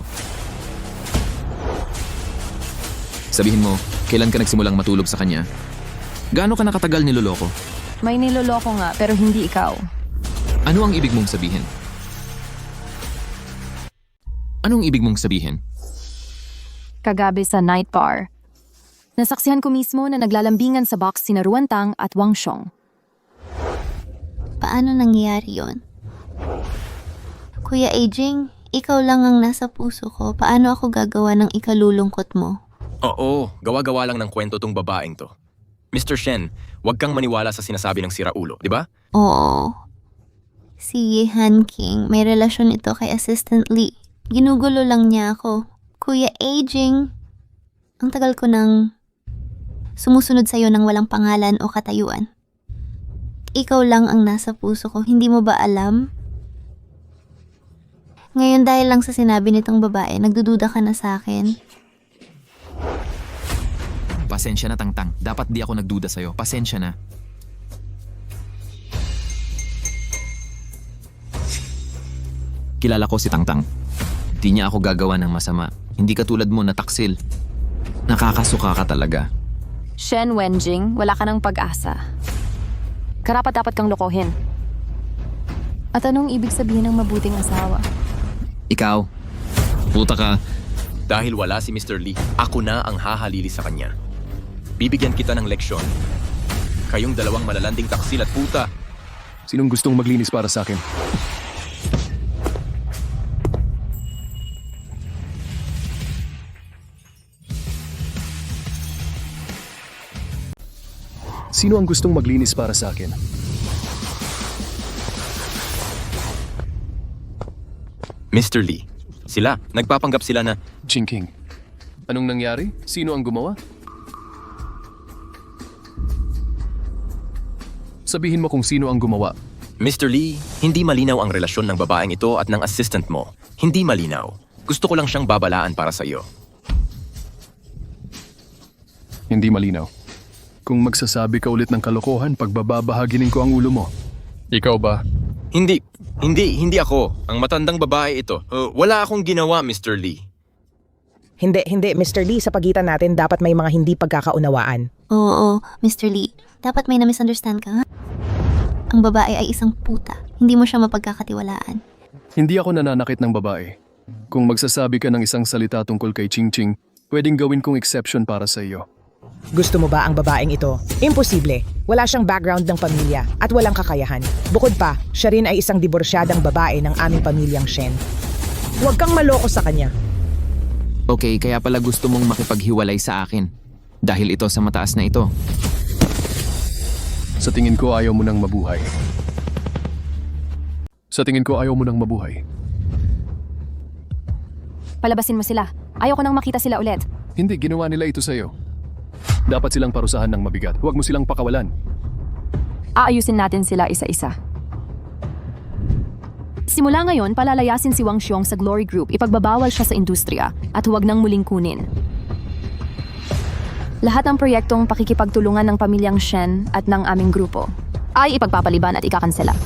Sabihin mo, kailan ka nagsimulang matulog sa kanya? Gaano ka nakatagal niloloko? May niloloko nga, pero hindi ikaw. Ano ang ibig mong sabihin? Anong ibig mong sabihin? Kagabi sa night bar. Nasaksihan ko mismo na naglalambingan sa box sina Ruan Tang at Wang Xiong. Paano nangyari yon? Kuya Ajing, ikaw lang ang nasa puso ko. Paano ako gagawa ng ikalulungkot mo? Oo, gawa-gawa lang ng kwento tong babaeng to. Mr. Shen, huwag kang maniwala sa sinasabi ng siraulo, di ba? Oo. Si Ye Hanking, may relasyon ito kay Assistant Lee. Ginugulo lang niya ako. Kuya Ajing, ang tagal ko nang sumusunod sa'yo ng walang pangalan o katayuan. Ikaw lang ang nasa puso ko, hindi mo ba alam? Ngayon dahil lang sa sinabi nitong babae, nagdududa ka na sa akin. Pasensya na, Tangtang. Dapat di ako nagduda sa'yo. Pasensya na. Kilala ko si Tangtang. Di niya ako gagawa ng masama. Hindi katulad mo na taksil. Nakakasuka ka talaga. Shen Wenjing, wala ka ng pag-asa. Karapat-dapat kang lokohin. At anong ibig sabihin ng mabuting asawa? Ikaw, puta ka. Dahil wala si Mr. Lee, ako na ang hahalili sa kanya. Bibigyan kita ng leksyon. Kayong dalawang malalanding taksil at puta. Sinong gustong maglinis para sa akin? Sino ang gustong maglinis para sa akin? Mr. Lee, sila, nagpapanggap sila na Jingking. Anong nangyari? Sino ang gumawa? Sabihin mo kung sino ang gumawa. Mr. Lee, hindi malinaw ang relasyon ng babaeng ito at ng assistant mo. Hindi malinaw. Gusto ko lang siyang babalaan para sa iyo. Hindi malinaw. Kung magsasabi ka ulit ng kalokohan, pagbababahaginin ko ang ulo mo. Ikaw ba? Hindi ako. Ang matandang babae ito. Wala akong ginawa, Mr. Lee. Hindi, Mr. Lee, sa pagitan natin dapat may mga hindi pagkakaunawaan. Oo, Mr. Lee. Dapat may na-misunderstand ka. Ang babae ay isang puta. Hindi mo siya mapagkakatiwalaan. Hindi ako nananakit ng babae. Kung magsasabi ka ng isang salita tungkol kay Ching Ching, pwedeng gawin kong exception para sa iyo. Gusto mo ba ang babaeng ito? Imposible. Wala siyang background ng pamilya at walang kakayahan. Bukod pa, siya rin ay isang diborsyadang babae ng aming pamilyang Shen. Huwag kang maloko sa kanya. Okay, kaya pala gusto mong makipaghiwalay sa akin. Dahil ito sa mataas na ito. Sa tingin ko ayaw mo nang mabuhay. Sa tingin ko ayaw mo nang mabuhay. Palabasin mo sila. Ayaw ko nang makita sila ulit. Hindi, ginawa nila ito sa'yo. Dapat silang parusahan ng mabigat. Huwag mo silang pakawalan. Aayusin natin sila isa-isa. Simula ngayon, palalayasin si Wang Xiong sa Glory Group, ipagbabawal siya sa industriya at huwag nang muling kunin. Lahat ng proyektong pakikipagtulungan ng pamilyang Shen at ng aming grupo ay ipagpapaliban at ikakansela.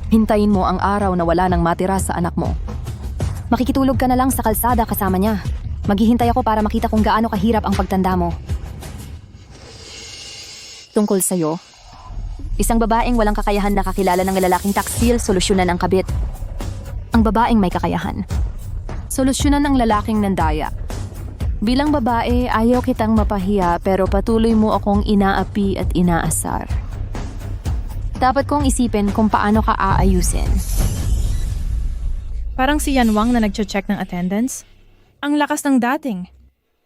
Hintayin mo ang araw na wala nang matira sa anak mo. Makikitulog ka na lang sa kalsada kasama niya. Maghihintay ako para makita kung gaano kahirap ang pagtanda mo. tungkol sa'yo. Isang babaeng walang kakayahan na kakilala ng lalaking taksil, solusyonan ang kabit. Ang babaeng may kakayahan. Solusyonan ang lalaking nandaya. Bilang babae, ayaw kitang mapahiya pero patuloy mo akong inaapi at inaasar. Dapat kong isipin kung paano ka aayusin. Parang si Yan Wang na nagche-check ng attendance. Ang lakas ng dating.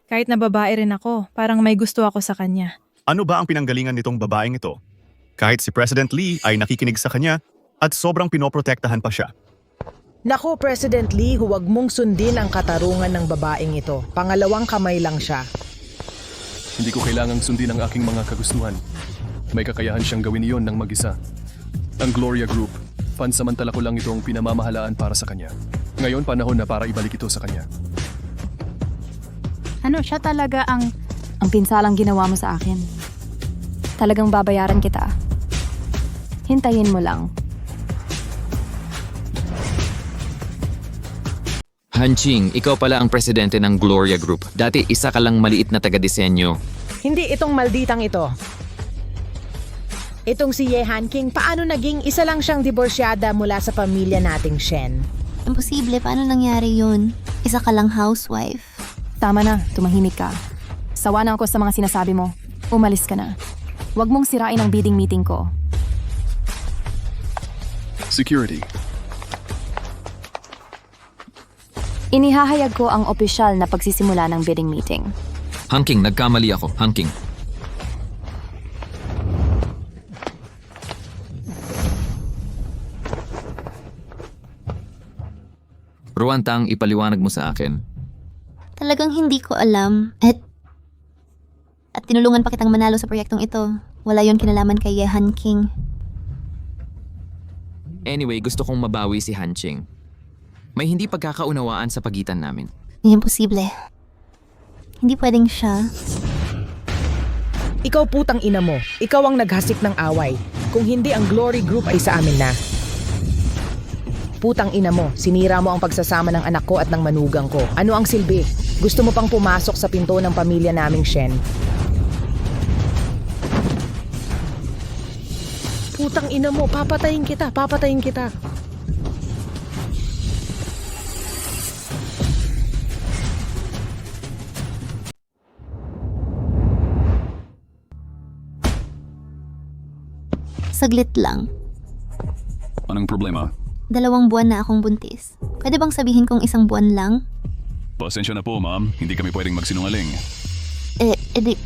Kahit na babae rin ako, parang may gusto ako sa kanya. Ano ba ang pinanggalingan nitong babaeng ito? Kahit si President Lee ay nakikinig sa kanya at sobrang pinoprotektahan pa siya. Nako, President Lee, huwag mong sundin ang katarungan ng babaeng ito. Pangalawang kamay lang siya. Hindi ko kailangang sundin ang aking mga kagustuhan. May kakayahan siyang gawin iyon ng mag-isa. Ang Gloria Group, pansamantala ko lang itong pinamamahalaan para sa kanya. Ngayon panahon na para ibalik ito sa kanya. Ano siya talaga ang pinsalang ginawa mo sa akin? Talagang babayaran kita. Hintayin mo lang. Hanching, ikaw pala ang presidente ng Gloria Group. Dati isa ka lang maliit na taga-disenyo. Hindi itong malditang ito. Itong si Ye Hanking, paano naging isa lang siyang diborsyada mula sa pamilya nating Shen? Imposible, paano nangyari yun? Isa ka lang housewife. Tama na, tumahimik ka. Sawa na ako sa mga sinasabi mo. Umalis ka na. Huwag mong sirain ang bidding meeting ko. Security. Inihahayag ko ang opisyal na pagsisimula ng bidding meeting. Hanking, nagkamali ako. Hanking. Ruantang, ipaliwanag mo sa akin. Talagang hindi ko alam. At tinulungan pa kitang manalo sa proyektong ito. Wala yon kinalaman kay Ye Hanking. Anyway, gusto kong mabawi si Hanching. May hindi pagkakaunawaan sa pagitan namin. Imposible. Hindi pwedeng siya. Ikaw putang ina mo. Ikaw ang naghasik ng away. Kung hindi, ang Glory Group ay sa amin na. Putang ina mo, sinira mo ang pagsasama ng anak ko at ng manugang ko. Ano ang silbi? Gusto mo pang pumasok sa pinto ng pamilya naming Shen? Putang ina mo, papatayin kita, papatayin kita. Saglit lang. Anong problema? 2 buwan na akong buntis. Pwede bang sabihin kong 1 buwan lang? Pasensya na po, ma'am. Hindi kami pwedeng magsinungaling. Eddie,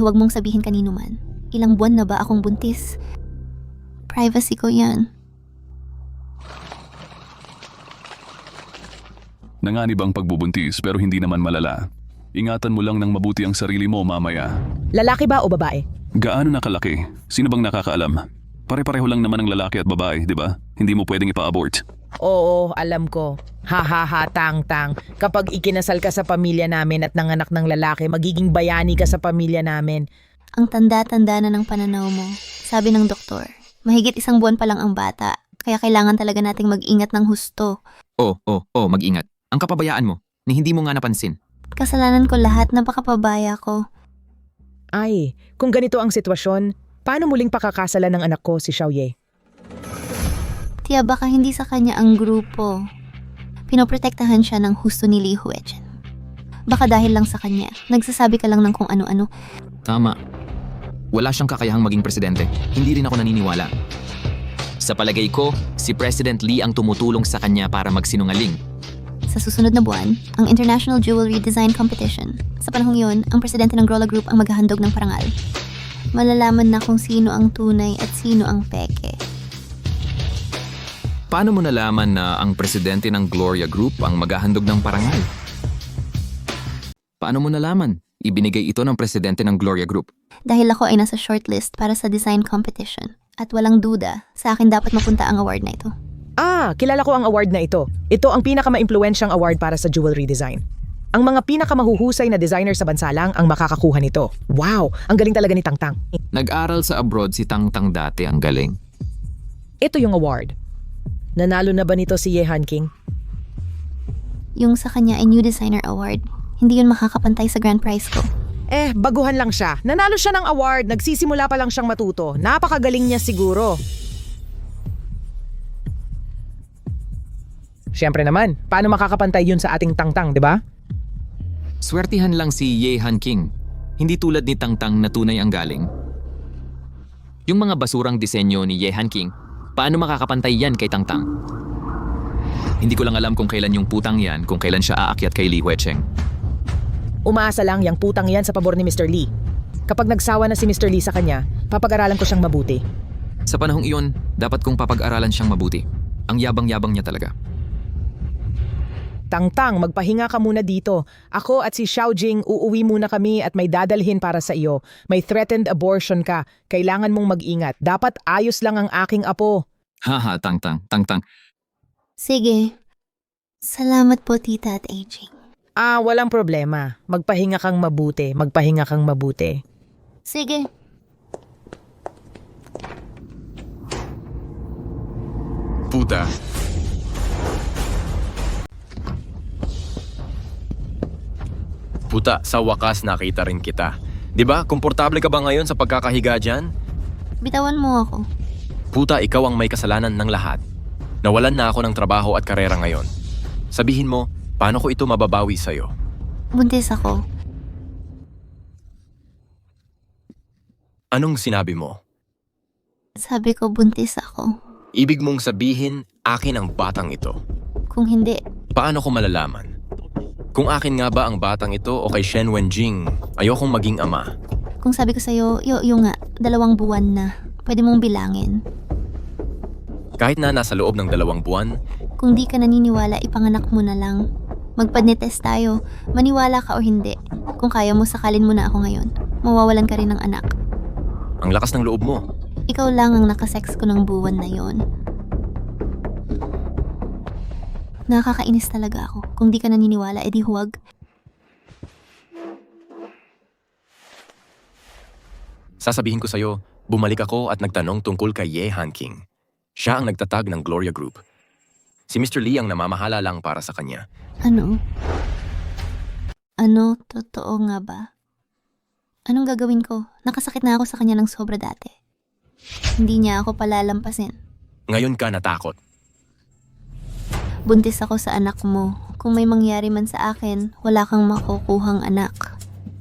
huwag mong sabihin kanino man. Ilang buwan na ba akong buntis? Privacy ko yan. Nanganib ang pagbubuntis pero hindi naman malala. Ingatan mo lang ng mabuti ang sarili mo mamaya. Lalaki ba o babae? Gaano na kalaki? Sino bang nakakaalam? Pare-pareho lang naman ang lalaki at babae, di ba? Hindi mo pwedeng ipa-abort. Oo, alam ko. Ha, tang. Kapag ikinasal ka sa pamilya namin at nanganak ng lalaki, magiging bayani ka sa pamilya namin. Ang tanda-tanda na ng pananaw mo. Sabi ng doktor, mahigit 1 buwan pa lang ang bata. Kaya kailangan talaga nating mag-ingat ng husto. Mag-ingat. Ang kapabayaan mo, ni hindi mo nga napansin. Kasalanan ko lahat, napakapabaya ko. Ay, kung ganito ang sitwasyon, paano muling pakakasalan ng anak ko si Xiaoye? Tiya, baka hindi sa kanya ang grupo. Pinoprotektahan siya ng husto ni Li Huechen. Baka dahil lang sa kanya, nagsasabi ka lang ng kung ano-ano. Tama. Wala siyang kakayahang maging presidente. Hindi rin ako naniniwala. Sa palagay ko, si President Lee ang tumutulong sa kanya para magsinungaling. Sa susunod na buwan, ang International Jewelry Design Competition. Sa panahong yun, ang presidente ng Gloria Group ang maghahandog ng parangal. Malalaman na kung sino ang tunay at sino ang peke. Paano mo nalaman na ang presidente ng Gloria Group ang maghahandog ng parangal? Paano mo nalaman? Ibinigay ito ng presidente ng Gloria Group. Dahil ako ay nasa shortlist para sa design competition. At walang duda, sa akin dapat mapunta ang award na ito. Kilala ko ang award na ito. Ito ang pinaka-maimpluwensyang award para sa jewelry design. Ang mga pinakamahuhusay na designer sa bansa lang ang makakakuha nito. Wow, ang galing talaga ni Tangtang. Nag-aral sa abroad si Tangtang dati, ang galing. Ito yung award. Nanalo na ba nito si Ye Hanking? Yung sa kanya ay New Designer Award. Hindi yun makakapantay sa grand prize ko. Baguhan lang siya. Nanalo siya ng award, nagsisimula pa lang siyang matuto. Napakagaling niya siguro. Siyempre naman, paano makakapantay yun sa ating Tangtang, di ba? Swertihan lang si Ye Han King. Hindi tulad ni Tangtang na tunay ang galing. Yung mga basurang disenyo ni Ye Han King, paano makakapantay yan kay Tangtang? Hindi ko lang alam kung kailan yung putang yan, kung kailan siya aakyat kay Li Huicheng. Umaasa lang yung putang yan sa pabor ni Mr. Lee. Kapag nagsawa na si Mr. Lee sa kanya, papag-aralan ko siyang mabuti. Sa panahong iyon, dapat kong papag-aralan siyang mabuti. Ang yabang-yabang niya talaga. Tangtang, magpahinga ka muna dito. Ako at si Xiao Jing uuwi muna kami at may dadalhin para sa iyo. May threatened abortion ka. Kailangan mong mag-ingat. Dapat ayos lang ang aking apo. Haha, Tangtang, Tangtang. Sige. Salamat po, tita at AJ. Walang problema. Magpahinga kang mabuti. Magpahinga kang mabuti. Sige. Puta. Puta, sa wakas nakita rin kita. 'Di ba? Komportable ka ba ngayon sa pagkakahiga dyan? Bitawan mo ako. Puta, ikaw ang may kasalanan ng lahat. Nawalan na ako ng trabaho at karera ngayon. Sabihin mo, paano ko ito mababawi sa'yo? Buntis ako. Anong sinabi mo? Sabi ko buntis ako. Ibig mong sabihin, akin ang batang ito. Kung hindi, Paano ko malalaman? Kung akin nga ba ang batang ito o kay Shen Wenjing, ayokong maging ama. kung sabi ko sa'yo, yung nga, 2 buwan na. Pwede mong bilangin. Kahit na nasa loob ng 2 buwan, Kung di ka naniniwala, ipanganak mo na lang. Magpadnetest tayo. Maniwala ka o hindi. Kung kaya mo, sakalin mo na ako ngayon. Mawawalan ka rin ng anak. ang lakas ng loob mo. Ikaw lang ang nakasex ko ng buwan na yon. Nakakainis talaga ako. Kung di ka naniniwala, edi huwag. Sasabihin ko sa'yo, bumalik ako at nagtanong tungkol kay Ye Han King. Siya ang nagtatag ng Gloria Group. Si Mr. Lee ang namamahala lang para sa kanya. Ano? Ano? Totoo nga ba? Anong gagawin ko? Nakasakit na ako sa kanya ng sobra dati. Hindi niya ako palalampasin. Ngayon ka natakot. Buntis ako sa anak mo. Kung may mangyari man sa akin, wala kang makukuhang anak.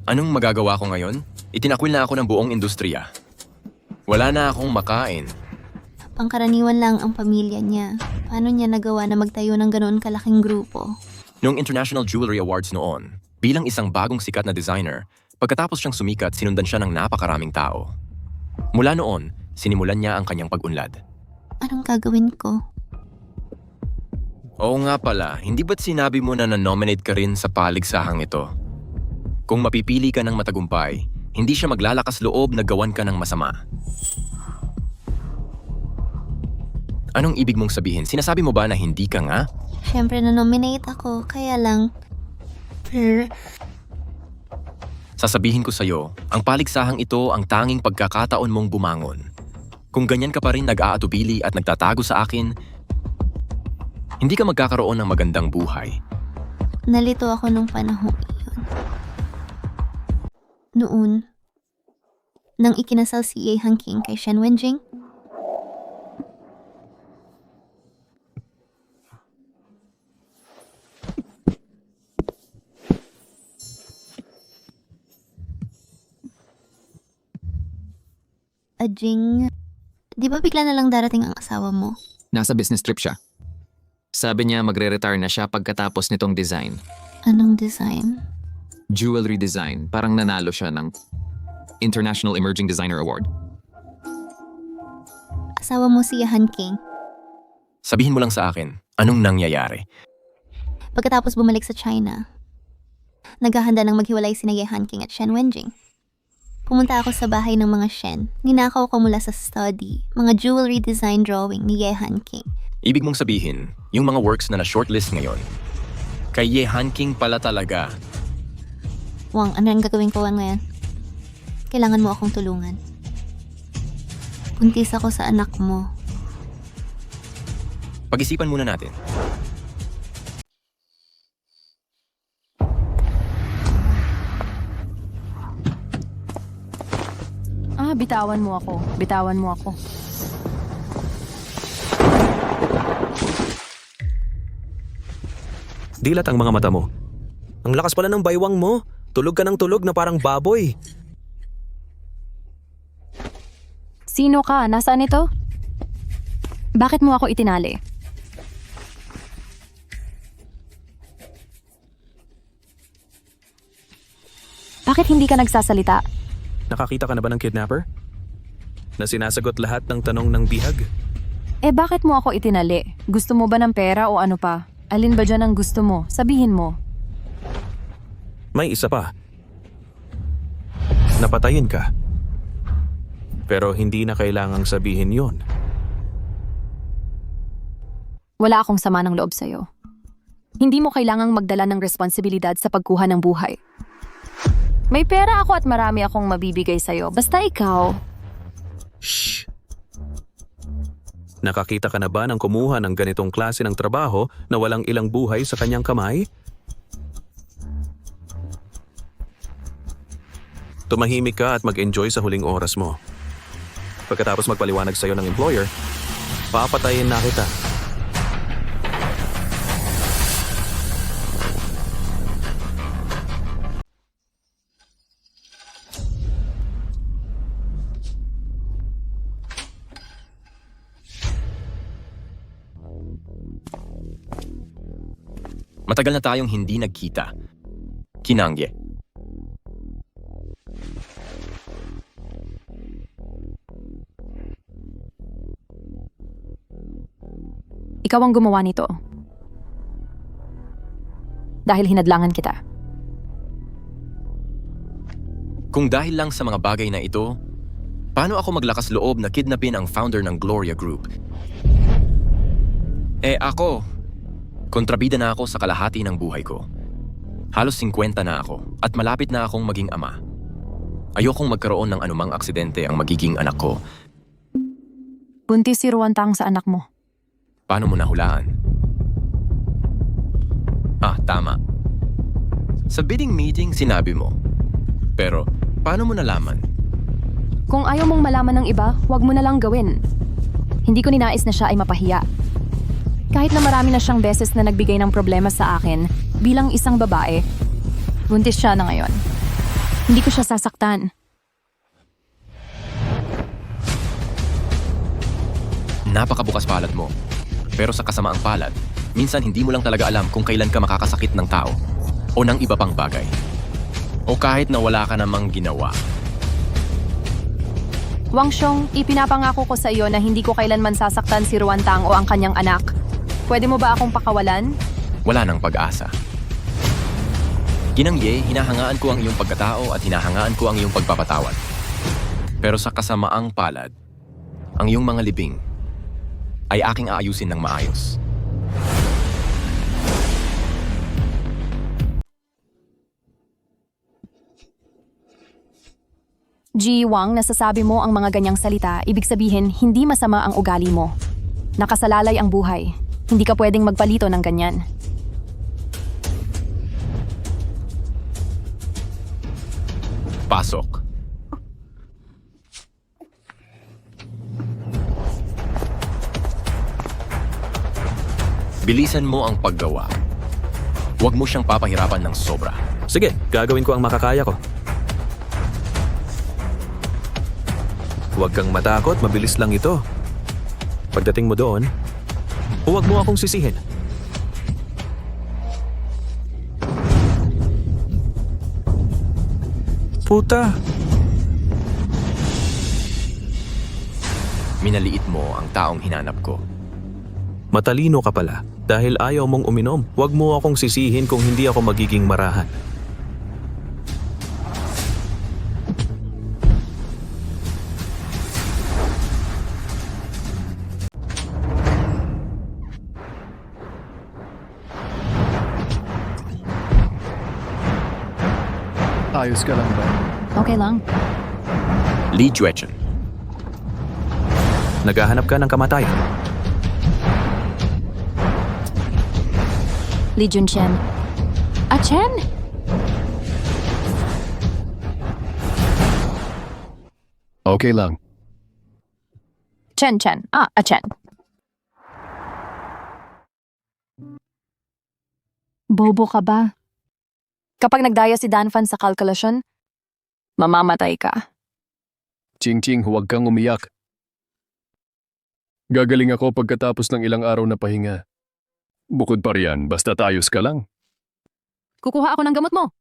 Anong magagawa ko ngayon? Itinakwil na ako ng buong industriya. Wala na akong makain. Pangkaraniwan lang ang pamilya niya. Paano niya nagawa na magtayo ng ganoon kalaking grupo? Noong International Jewelry Awards noon, bilang isang bagong sikat na designer, pagkatapos siyang sumikat, sinundan siya ng napakaraming tao. Mula noon, sinimulan niya ang kanyang pag-unlad. Anong gagawin ko? Oo nga pala, hindi ba't sinabi mo na na-nominate ka rin sa paligsahang ito? Kung mapipili ka ng matagumpay, hindi siya maglalakas loob na gawan ka ng masama. Anong ibig mong sabihin? Sinasabi mo ba na hindi ka nga? Siyempre na-nominate ako, kaya lang... Sasabihin ko sa'yo, ang paligsahang ito ang tanging pagkakataon mong bumangon. Kung ganyan ka pa rin nag-aatubili at nagtatago sa akin, hindi ka magkakaroon ng magandang buhay. Nalito ako nung panahon iyon. Noon, nang ikinasal si Ye Han King kay Shen Wenjing, Jing, di ba bigla na lang darating ang asawa mo? Nasa business trip siya. Sabi niya magre-retire na siya pagkatapos nitong design. Anong design? Jewelry design. Parang nanalo siya ng International Emerging Designer Award. Asawa mo si Ye Han King. Sabihin mo lang sa akin, anong nangyayari? Pagkatapos bumalik sa China, naghahanda ng maghiwalay sina Ye Han King at Shen Wenjing. Pumunta ako sa bahay ng mga Shen. Ninakaw ko mula sa study, mga jewelry design drawing ni Ye Han King. Ibig mong sabihin, yung mga works na na-shortlist ngayon, kay Ye Han King pala talaga. Wang, ano ang gagawin ko ngayon? Kailangan mo akong tulungan. Buntis ako sa anak mo. Pag-isipan muna natin. Bitawan mo ako. Bitawan mo ako. Dilat ang mga mata mo. Ang lakas pala ng baywang mo. Tulog ka ng tulog na parang baboy. Sino ka? Nasaan ito? Bakit mo ako itinali? Bakit hindi ka nagsasalita? Nakakita ka na ba ng kidnapper? Na sinasagot lahat ng tanong ng bihag? Bakit mo ako itinali? Gusto mo ba ng pera o ano pa? Alin ba dyan ang gusto mo? Sabihin mo. May isa pa. Napatayin ka. Pero hindi na kailangang sabihin yon. Wala akong sama ng loob sa'yo. Hindi mo kailangang magdala ng responsibilidad sa pagkuha ng buhay. May pera ako at marami akong mabibigay sa'yo. Basta ikaw. Shh! Nakakita ka na ba ng kumuha ng ganitong klase ng trabaho na walang ilang buhay sa kanyang kamay? Tumahimik ka at mag-enjoy sa huling oras mo. Pagkatapos magpaliwanag sa'yo ng employer, papatayin na kita. Matagal na tayong hindi nagkita. Kinangye. Ikaw ang gumawa nito. Dahil hinadlangan kita. Kung dahil lang sa mga bagay na ito, paano ako maglakas loob na kidnapin ang founder ng Gloria Group? Ako, kontrabida na ako sa kalahati ng buhay ko. Halos 50 na ako at malapit na akong maging ama. Ayokong magkaroon ng anumang aksidente ang magiging anak ko. Buntis si Ruantang sa anak mo. Paano mo nahulaan? Tama. Sa bidding meeting sinabi mo. Pero paano mo nalaman? Kung ayaw mong malaman ng iba, huwag mo na lang gawin. Hindi ko ninais na siya ay mapahiya. Kahit na marami na siyang beses na nagbigay ng problema sa akin, bilang isang babae, buntis siya na ngayon. Hindi ko siya sasaktan. Napakabukas palad mo. Pero sa kasamaang palad, minsan hindi mo lang talaga alam kung kailan ka makakasakit ng tao o ng iba pang bagay. O kahit na wala ka namang ginawa. Wang Xiong, ipinapangako ko sa iyo na hindi ko kailanman sasaktan si Ruantang o ang kanyang anak. Pwede mo ba akong pakawalan? Wala nang pag-asa. Ginangye, hinahangaan ko ang iyong pagkatao at hinahangaan ko ang iyong pagpapatawad. Pero sa kasamaang palad, ang iyong mga libing ay aking aayusin ng maayos. Ji Wang, nasasabi mo ang mga ganyang salita, ibig sabihin hindi masama ang ugali mo. Nakasalalay ang buhay. Hindi ka pwedeng magpalito ng ganyan. Pasok. Bilisan mo ang paggawa. Huwag mo siyang papahirapan ng sobra. Sige, gagawin ko ang makakaya ko. Huwag kang matakot, mabilis lang ito. Pagdating mo doon, huwag mo akong sisihin. Puta! Minaliit mo ang taong hinanap ko. Matalino ka pala. Dahil ayaw mong uminom, huwag mo akong sisihin kung hindi ako magiging marahan. Ayos ka lang ba? Okay lang. Li Juechen. Naghahanap ka ng kamatayan. Li Junchen. Chen? Okay lang. Chen. Chen. Bobo ka ba? Kapag nagdaya si Danfan sa kalkulasyon, mamamatay ka. Ching, huwag kang umiyak. Gagaling ako pagkatapos ng ilang araw na pahinga. Bukod pa riyan, basta tayos ka lang. Kukuha ako ng gamot mo.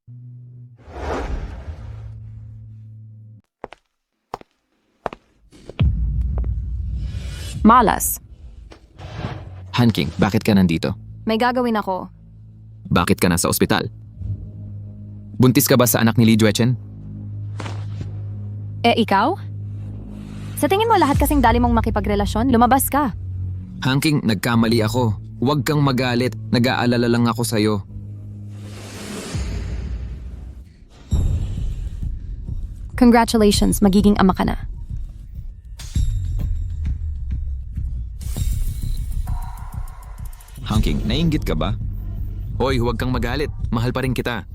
Malas. Hanking, bakit ka nandito? May gagawin ako. Bakit ka nasa ospital? Buntis ka ba sa anak ni Li Juechen? Ikaw? Sa tingin mo lahat kasing dali mong makipagrelasyon, lumabas ka. Hanking, nagkamali ako. Huwag kang magalit. Nag-aalala lang ako sa'yo. Congratulations, magiging ama ka na. Hanking, naiinggit ka ba? Hoy, huwag kang magalit. Mahal pa rin kita.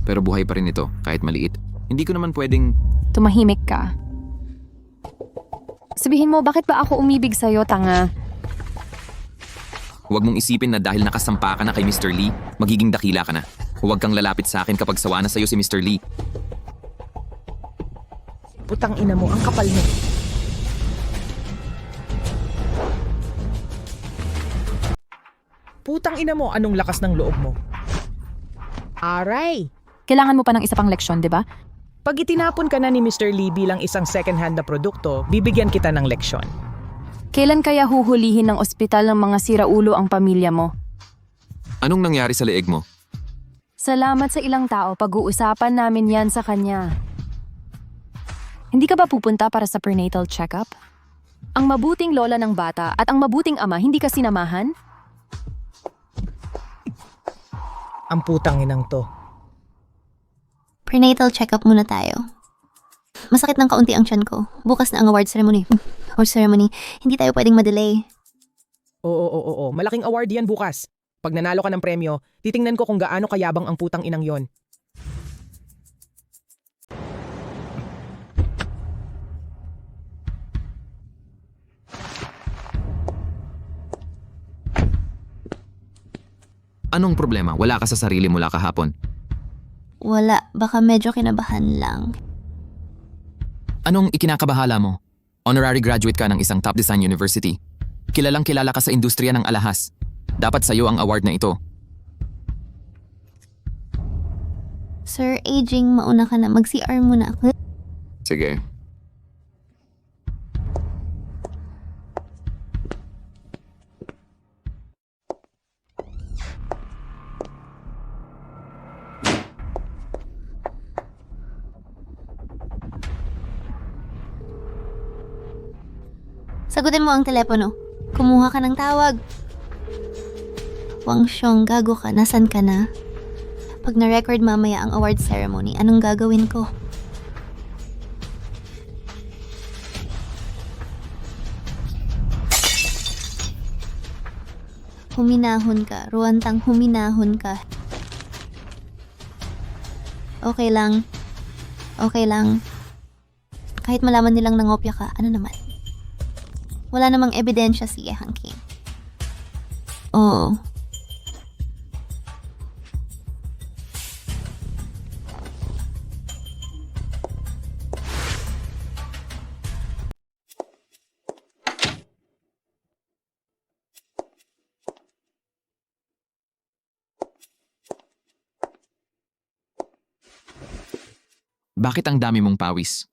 Pero buhay pa rin ito, kahit maliit. Hindi ko naman pwedeng... Tumahimik ka. Sabihin mo, bakit ba ako umibig sa'yo, tanga? Huwag mong isipin na dahil nakasampa ka na kay Mr. Lee, magiging dakila ka na. Huwag kang lalapit sa akin kapag sawa na sa'yo si Mr. Lee. Putang ina mo, ang kapal mo. Putang ina mo, anong lakas ng loob mo? Aray! Kailangan mo pa ng isa pang leksyon, di ba? Pag itinapon ka na ni Mr. Lee bilang isang second-hand na produkto, bibigyan kita ng leksyon. Kailan kaya huhulihin ng ospital ng mga siraulo ang pamilya mo? Anong nangyari sa leeg mo? Salamat sa ilang tao, pag-uusapan namin yan sa kanya. Hindi ka ba pupunta para sa prenatal check-up? Ang mabuting lola ng bata at ang mabuting ama hindi ka sinamahan? Ang putang inang to. Prenatal check-up muna tayo. Masakit ng kaunti ang tiyan ko. Bukas na ang award ceremony. Hindi tayo pwedeng madelay. Oo. Malaking award yan bukas. Pag nanalo ka ng premyo, titingnan ko kung gaano kayabang ang putang inang yon. Anong problema? Wala ka sa sarili mula kahapon. Wala, baka medyo kinabahan lang. Anong ikinakabahala mo? Honorary graduate ka ng isang top design university. Kilalang kilala ka sa industriya ng alahas. Dapat sa'yo ang award na ito. Sir, aging, mauna ka na. Mag-CR muna ako. Sige. Sagutin mo ang telepono. Kumuha ka ng tawag. Wang Xiong, gago ka. Nasaan ka na? Pag na-record mamaya ang award ceremony, anong gagawin ko? Huminahon ka. Ruantang huminahon ka. Okay lang. Kahit malaman nilang nangopya ka, ano naman? Wala namang ebidensya si Ye Hanking. Oo. Bakit ang dami mong pawis?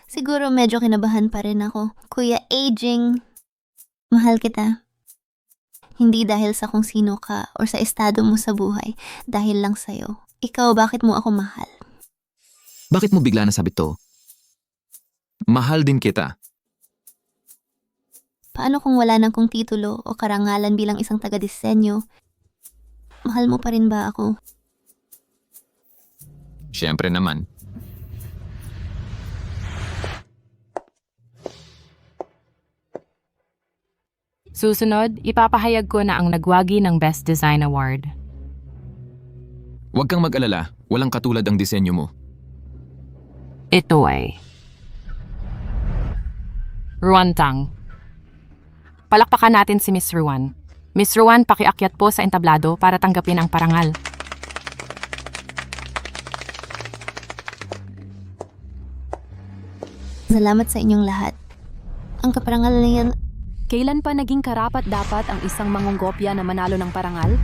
Siguro medyo kinabahan pa rin ako. Kuya, aging. Mahal kita. Hindi dahil sa kung sino ka or sa estado mo sa buhay. Dahil lang sa'yo. Ikaw, bakit mo ako mahal? Bakit mo bigla nasabi to? Mahal din kita. Paano kung wala nang kong titulo o karangalan bilang isang taga-disenyo? Mahal mo pa rin ba ako? Siyempre naman. Susunod, ipapahayag ko na ang nagwagi ng Best Design Award. Huwag kang mag-alala, walang katulad ang disenyo mo. Ito ay Ruan Tang. Palakpakan natin si Miss Ruan. Miss Ruan, pakiakyat po sa entablado para tanggapin ang parangal. Salamat sa inyong lahat. Ang kaparangal na yan, Kailan pa naging karapat-dapat ang isang mangunggopya na manalo ng parangal?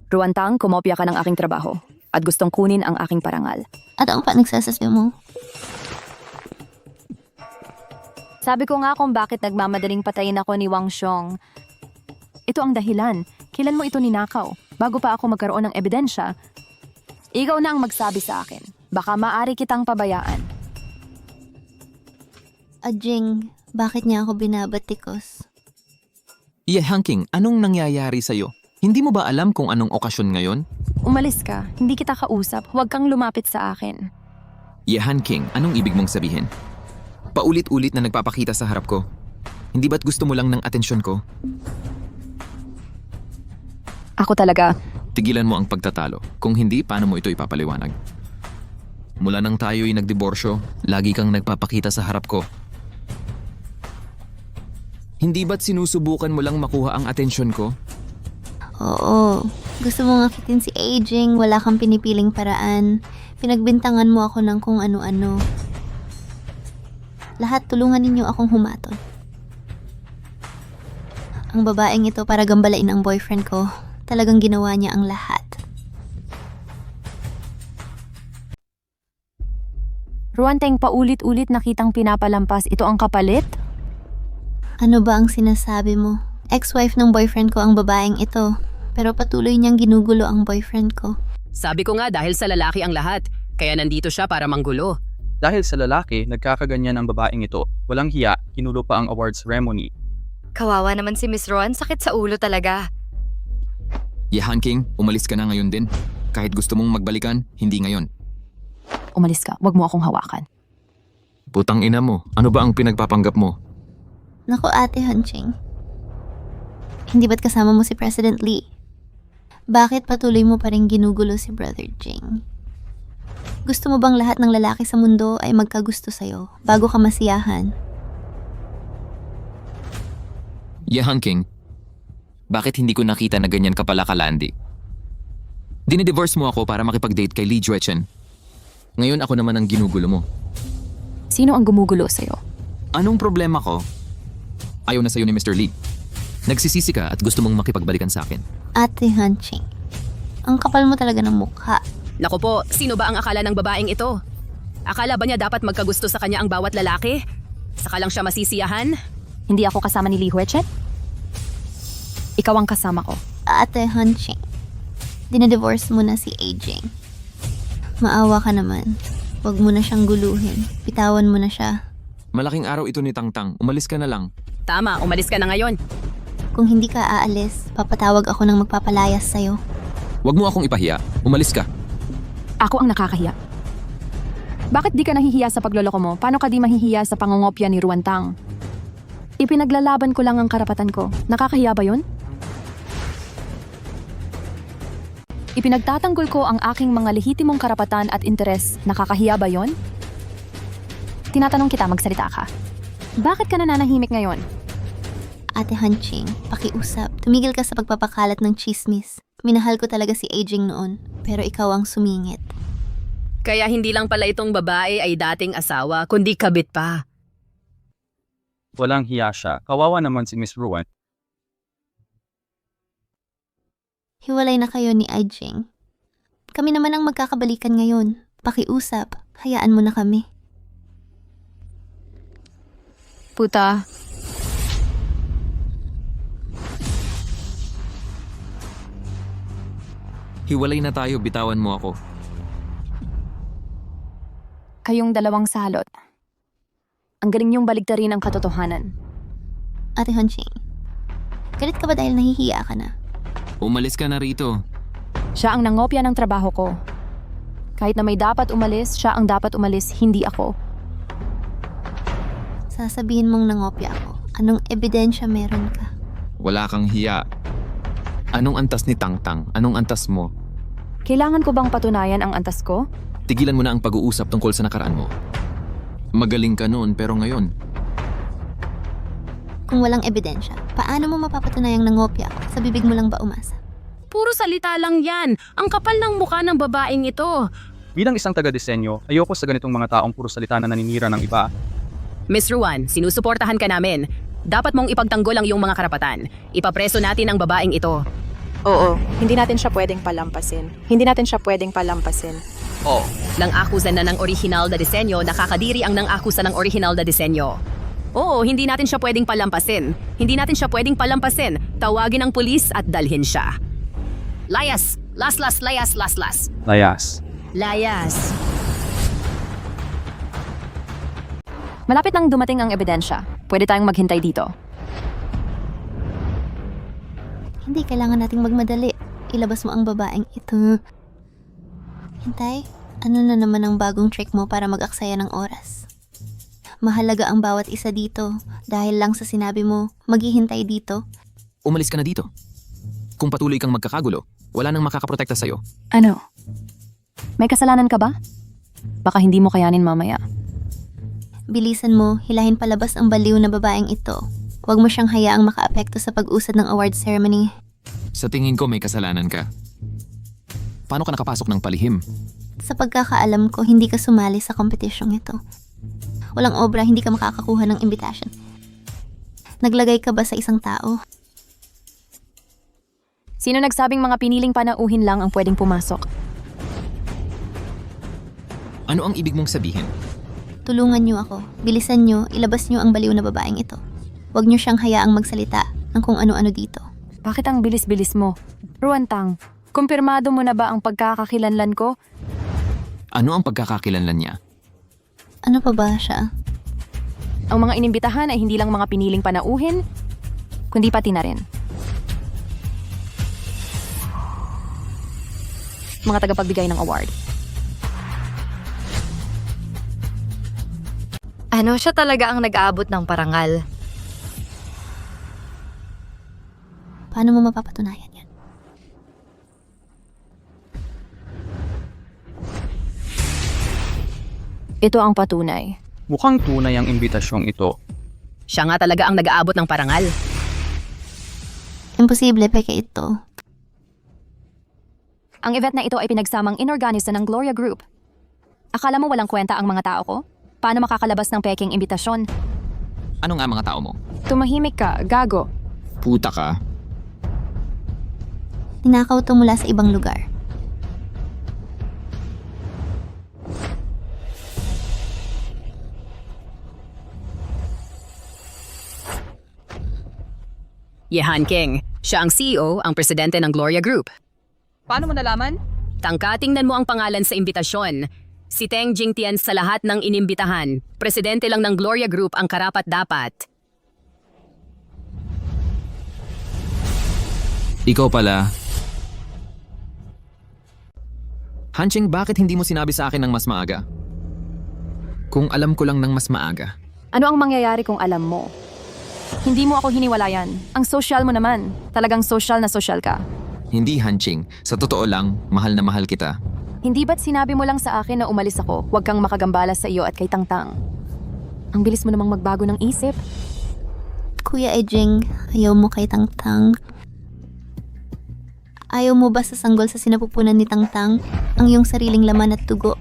Ruantang, kumopya ka ng aking trabaho at gustong kunin ang aking parangal. at ang panagsasabi mo. Sabi ko nga kung bakit nagmamadaling patayin ako ni Wang Xiong. Ito ang dahilan. Kailan mo ito ninakaw? Bago pa ako magkaroon ng ebidensya. Ikaw na ang magsabi sa akin. Baka maaari kitang pabayaan. Jing, bakit niya ako binabatikos? Ye Hanking, anong nangyayari sa'yo? Hindi mo ba alam kung anong okasyon ngayon? Umalis ka. Hindi kita kausap. Huwag kang lumapit sa akin. Ye Hanking, anong ibig mong sabihin? Paulit-ulit na nagpapakita sa harap ko. Hindi ba't gusto mo lang ng atensyon ko? Ako talaga. Tigilan mo ang pagtatalo. Kung hindi, paano mo ito ipapaliwanag? Mula nang tayo'y nagdiborsyo, lagi kang nagpapakita sa harap ko. Hindi ba't sinusubukan mo lang makuha ang atensyon ko? Oo, gusto mong akitin si Aging, wala kang pinipiling paraan. Pinagbintangan mo ako ng kung ano-ano. Lahat tulungan ninyo akong humaton. Ang babaeng ito para gambalain ang boyfriend ko. Talagang ginawa niya ang lahat. Ruanteng, paulit-ulit nakitang pinapalampas. Ito ang kapalit? Ano ba ang sinasabi mo? Ex-wife ng boyfriend ko ang babaeng ito. Pero patuloy niyang ginugulo ang boyfriend ko. Sabi ko nga dahil sa lalaki ang lahat. Kaya nandito siya para manggulo. Dahil sa lalaki, nagkakaganyan ang babaeng ito. Walang hiya, kinulo pa ang awards ceremony. Kawawa naman si Miss Ron, sakit sa ulo talaga. Ye Hanking, umalis ka na ngayon din. Kahit gusto mong magbalikan, hindi ngayon. Umalis ka. Huwag mo akong hawakan. Putang ina mo, ano ba ang pinagpapanggap mo? Naku Ate Hanching. Hindi ba't kasama mo si President Lee? Bakit patuloy mo pa rin ginugulo si Brother Jing? Gusto mo bang lahat ng lalaki sa mundo ay magkagusto sa'yo bago ka masiyahan? Ye Hanking, bakit hindi ko nakita na ganyan ka pala kalandi? Dinidivorce mo ako para makipag-date kay Lee Juechen. Ngayon ako naman ang ginugulo mo. Sino ang gumugulo sa'yo? Anong problema ko? Ayaw na sa'yo ni Mr. Lee. Nagsisisi ka at gusto mong makipagbalikan sa akin. Ate Hanching, ang kapal mo talaga ng mukha. Naku po, sino ba ang akala ng babaeng ito? Akala ba niya dapat magkagusto sa kanya ang bawat lalaki? Saka lang siya masisiyahan? Hindi ako kasama ni Lee Huechet? Ikaw ang kasama ko. Ate Hanching, dinedivorce mo na si Aging. Maawa ka naman. Huwag mo na siyang guluhin. Bitawan mo na siya. Malaking araw ito ni Tangtang. Umalis ka na lang. Tama, umalis ka na ngayon. Kung hindi ka aalis, papatawag ako ng magpapalayas sa'yo. Huwag mo akong ipahiya. Umalis ka. Ako ang nakakahiya. Bakit di ka nahihiya sa pagloloko mo? Paano ka di mahihiya sa pangungopya ni Ruantang? Ipinaglalaban ko lang ang karapatan ko. Nakakahiya ba yun? Ipinagtatanggol ko ang aking mga lehitimong karapatan at interes. Nakakahiya ba yon? Tinatanong kita, magsalita ka. Bakit ka nananahimik ngayon? Ate Hanching, pakiusap. Tumigil ka sa pagpapakalat ng chismis. Minahal ko talaga si Aging noon, pero ikaw ang sumingit. Kaya hindi lang pala itong babae ay dating asawa, kundi kabit pa. Walang hiya siya. Kawawa naman si Miss Ruan. Hiwalay na kayo ni Aging. Kami naman ang magkakabalikan ngayon. Pakiusap, hayaan mo na kami. Puta. Hiwalay na tayo, bitawan mo ako. Kayong dalawang salot. Ang galing niyong baligtarin ang katotohanan. Ate Hanching, galit ka ba dahil nahihiya ka na? Umalis ka na rito. Siya ang nangopya ng trabaho ko. Kahit na may dapat umalis, siya ang dapat umalis, hindi ako. Sasabihin mong nangopya ako. Anong ebidensya meron ka? Wala kang hiya. Anong antas ni Tangtang? Anong antas mo? Kailangan ko bang patunayan ang antas ko? Tigilan mo na ang pag-uusap tungkol sa nakaraan mo. Magaling ka noon pero ngayon, Kung walang ebidensya, paano mo mapapatunayang nangopya ako? Sa bibig mo lang ba umasa? Puro salita lang yan. Ang kapal ng mukha ng babaeng ito. Bilang isang taga-disenyo, ayoko sa ganitong mga taong puro salita na naninira ng iba. Miss Ruan, sinusuportahan ka namin. Dapat mong ipagtanggol ang iyong mga karapatan. Ipapreso natin ang babaeng ito. Oo, hindi natin siya pwedeng palampasin. Oh, nang akusan na ng orihinal na disenyo, nakakadiri ang nang akusan ng orihinal na disenyo. Oo, hindi natin siya pwedeng palampasin. Tawagin ang pulis at dalhin siya. Layas! Las! Layas. Malapit nang dumating ang ebidensya. Pwede tayong maghintay dito. Hindi kailangan nating magmadali. Ilabas mo ang babaeng ito. Hintay, ano na naman ang bagong trick mo para mag-aksaya ng oras? Mahalaga ang bawat isa dito. Dahil lang sa sinabi mo, maghihintay dito. umalis ka na dito. Kung patuloy kang magkakagulo, wala nang makakaprotekta sa'yo. Ano? May kasalanan ka ba? Baka hindi mo kayanin mamaya. Bilisan mo, hilahin palabas ang baliw na babaeng ito. Huwag mo siyang hayaang makaapekto sa pag-usad ng award ceremony. Sa tingin ko may kasalanan ka. Paano ka nakapasok ng palihim? Sa pagkakaalam ko, hindi ka sumali sa kompetisyong ito. Walang obra, hindi ka makakakuha ng invitation. Naglagay ka ba sa isang tao? Sino nagsabing mga piniling panauhin lang ang pwedeng pumasok? Ano ang ibig mong sabihin? Tulungan niyo ako. Bilisan niyo, ilabas niyo ang baliw na babaeng ito. Huwag niyo siyang hayaang magsalita ng kung ano-ano dito. Bakit ang bilis-bilis mo? Ruantang, kumpirmado mo na ba ang pagkakakilanlan ko? Ano ang pagkakakilanlan niya? Ano pa ba siya? Ang mga inimbitahan ay hindi lang mga piniling panauhin, kundi pati na rin. Mga tagapagbigay ng award. Ano, siya talaga ang nag-aabot ng parangal. Paano mo mapapatunayan yan? Ito ang patunay. Mukhang tunay ang imbitasyong ito. Siya nga talaga ang nag-aabot ng parangal. Imposible, peke ito. Ang event na ito ay pinagsamang inorganisa ng Gloria Group. Akala mo walang kwenta ang mga tao ko? Paano makakalabas ng peking imbitasyon? Ano nga mga tao mo? Tumahimik ka, gago. Puta ka. Ninakaw to mula sa ibang lugar. Ye Hanking, siya ang CEO, ang presidente ng Gloria Group. Paano mo nalaman? Tangka, tingnan mo ang pangalan sa imbitasyon. Si Teng Jingtian sa lahat ng inimbitahan. Presidente lang ng Gloria Group ang karapat-dapat. Ikaw pala. Hanching, bakit hindi mo sinabi sa akin ng mas maaga? Kung alam ko lang ng mas maaga. Ano ang mangyayari kung alam mo? Hindi mo ako hiniwalayan. Ang social mo naman. Talagang social na social ka. Hindi, Hanching. Sa totoo lang, mahal na mahal kita. Hindi ba't sinabi mo lang sa akin na umalis ako? Huwag kang makagambala sa iyo at kay Tangtang. Ang bilis mo namang magbago ng isip. Kuya Ejing, ayaw mo kay Tangtang. Ayaw mo ba sa sanggol sa sinapupunan ni Tangtang ang iyong sariling laman at tugo?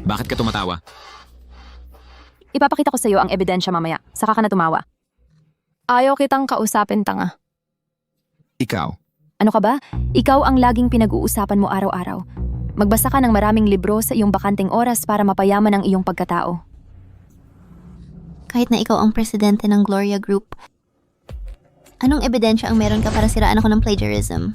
Bakit ka tumatawa? Ipapakita ko sa iyo ang ebidensya mamaya. Saka ka na tumawa. Ayaw kitang kausapin, tanga. Ikaw. Ano ka ba? Ikaw ang laging pinag-uusapan mo araw-araw. Magbasa ka ng maraming libro sa iyong bakanting oras para mapayaman ang iyong pagkatao. Kahit na ikaw ang presidente ng Gloria Group, anong ebidensya ang meron ka para siraan ako ng plagiarism?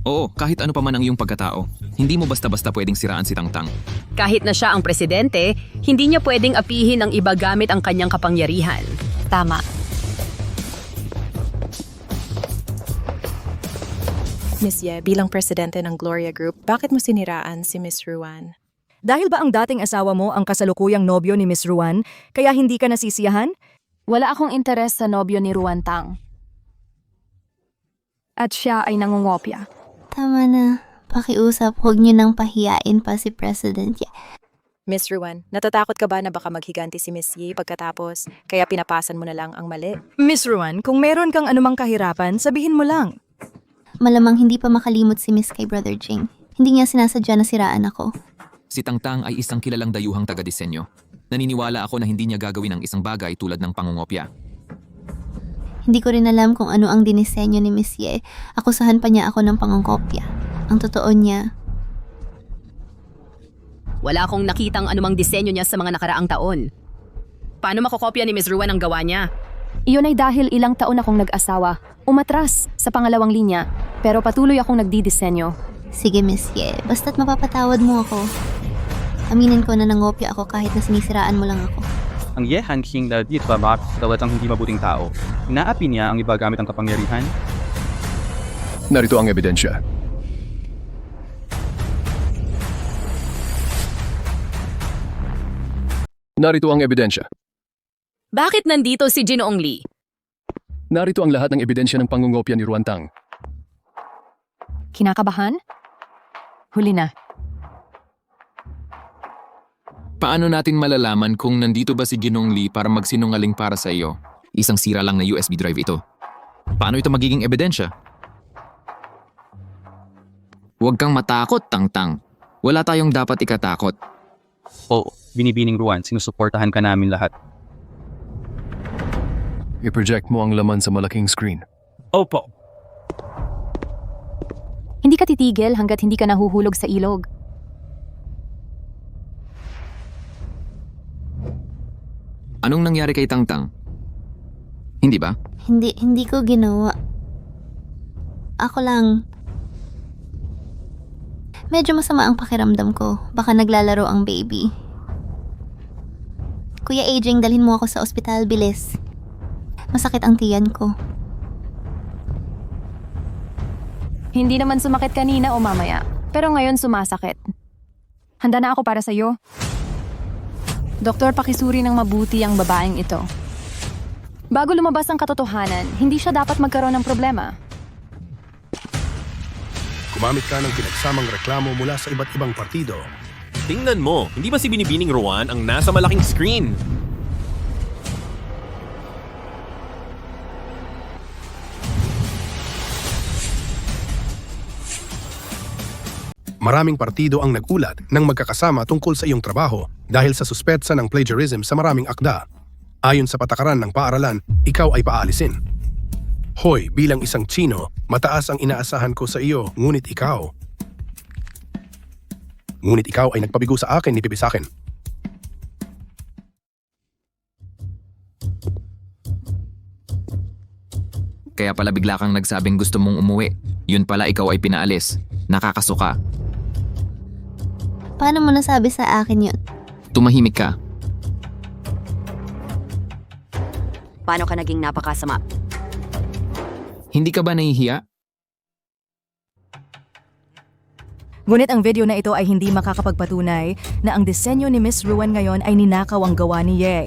Oo, kahit ano pa man ang iyong pagkatao, hindi mo basta-basta pwedeng siraan si Tangtang. Kahit na siya ang presidente, hindi niya pwedeng apihin ang iba gamit ang kanyang kapangyarihan. Tama. Miss Ye, bilang presidente ng Gloria Group, bakit mo siniraan si Miss Ruan? Dahil ba ang dating asawa mo ang kasalukuyang nobyo ni Miss Ruan, kaya hindi ka nasisiyahan? Wala akong interes sa nobyo ni Ruan Tang. At siya ay nangungopya. Tama na. Pakiusap, huwag niyo nang pahiyain pa si President Ye. Miss Ruan, natatakot ka ba na baka maghiganti si Miss Ye pagkatapos, kaya pinapasan mo na lang ang mali? Miss Ruan, kung meron kang anumang kahirapan, sabihin mo lang. Malamang hindi pa makalimot si Miss kay Brother Jing. Hindi niya sinasadya na siraan ako. Si Tangtang ay isang kilalang dayuhang taga-disenyo. Naniniwala ako na hindi niya gagawin ang isang bagay tulad ng pangungopya. Hindi ko rin alam kung ano ang dinisenyo ni Miss Ye. Akusahan pa niya ako ng pangungkopya. Ang totoo niya, Wala akong nakitang anumang disenyo niya sa mga nakaraang taon. Paano makokopya ni Ms. Ruan ang gawa niya? Iyon ay dahil ilang taon akong nag-asawa, umatras sa pangalawang linya, pero patuloy akong nagdidisenyo. sige Miss Ye, basta't mapapatawad mo ako. Aminin ko na nangopya ako kahit na sinisiraan mo lang ako. Ang Ye Hanking na dito ba dalatang hindi mabuting tao. Inaapi niya ang iba gamit ang kapangyarihan. Narito ang ebidensya. Narito ang ebidensya. Bakit nandito si Ginoong Lee? Narito ang lahat ng ebidensya ng pangungopya ni Ruan Tang. Kinakabahan? Huli na. Paano natin malalaman kung nandito ba si Ginong Lee para magsinungaling para sa iyo? Isang sira lang na USB drive ito. Paano ito magiging ebidensya? Huwag kang matakot, Tangtang. Wala tayong dapat ikatakot. Oo, binibining Ruan, sinusuportahan ka namin lahat. I-project mo ang laman sa malaking screen. Opo. Hindi ka titigil hanggat hindi ka nahuhulog sa ilog. Anong nangyari kay Tangtang? Hindi ba? Hindi ko ginawa. Ako lang. Medyo masama ang pakiramdam ko. Baka naglalaro ang baby. Kuya Aging, dalhin mo ako sa ospital, bilis. Masakit ang tiyan ko. Hindi naman sumakit kanina o mamaya, pero ngayon sumasakit. Handa na ako para sa iyo. Doktor, pakisuri ng mabuti ang babaeng ito. Bago lumabas ang katotohanan, hindi siya dapat magkaroon ng problema. Gumamit ka ng pinagsamang reklamo mula sa iba't ibang partido. Tingnan mo, hindi ba si Binibining Ruan ang nasa malaking screen? Maraming partido ang nagulat nang magkakasama tungkol sa iyong trabaho dahil sa suspetsa ng plagiarism sa maraming akda. Ayon sa patakaran ng paaralan, ikaw ay paalisin. Hoy, bilang isang Tsino, mataas ang inaasahan ko sa iyo, ngunit ikaw ay nagpabigo sa akin ni Pipisakin. Kaya pala bigla kang nagsabing gusto mong umuwi. Yun pala ikaw ay pinaalis. Nakakasuka. Paano mo nasabi sa akin yun? Tumahimik ka. Paano ka naging napakasama? Hindi ka ba nahihiya? Ngunit ang video na ito ay hindi makakapagpatunay na ang disenyo ni Miss Ruan ngayon ay ninakaw ang gawa ni Ye.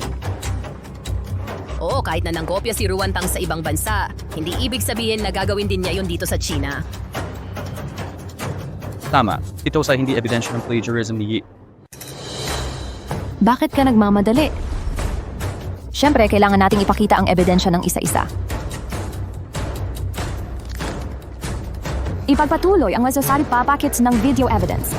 Oo, kahit na nanggopya si Ruan Tang sa ibang bansa, hindi ibig sabihin na gagawin din niya yun dito sa China. Tama, ito sa hindi ebidensya ng plagiarism ni Yi. Bakit ka nagmamadali? Siyempre, kailangan nating ipakita ang ebidensya ng isa-isa. Ipagpatuloy ang masasabi papakits ng video evidence.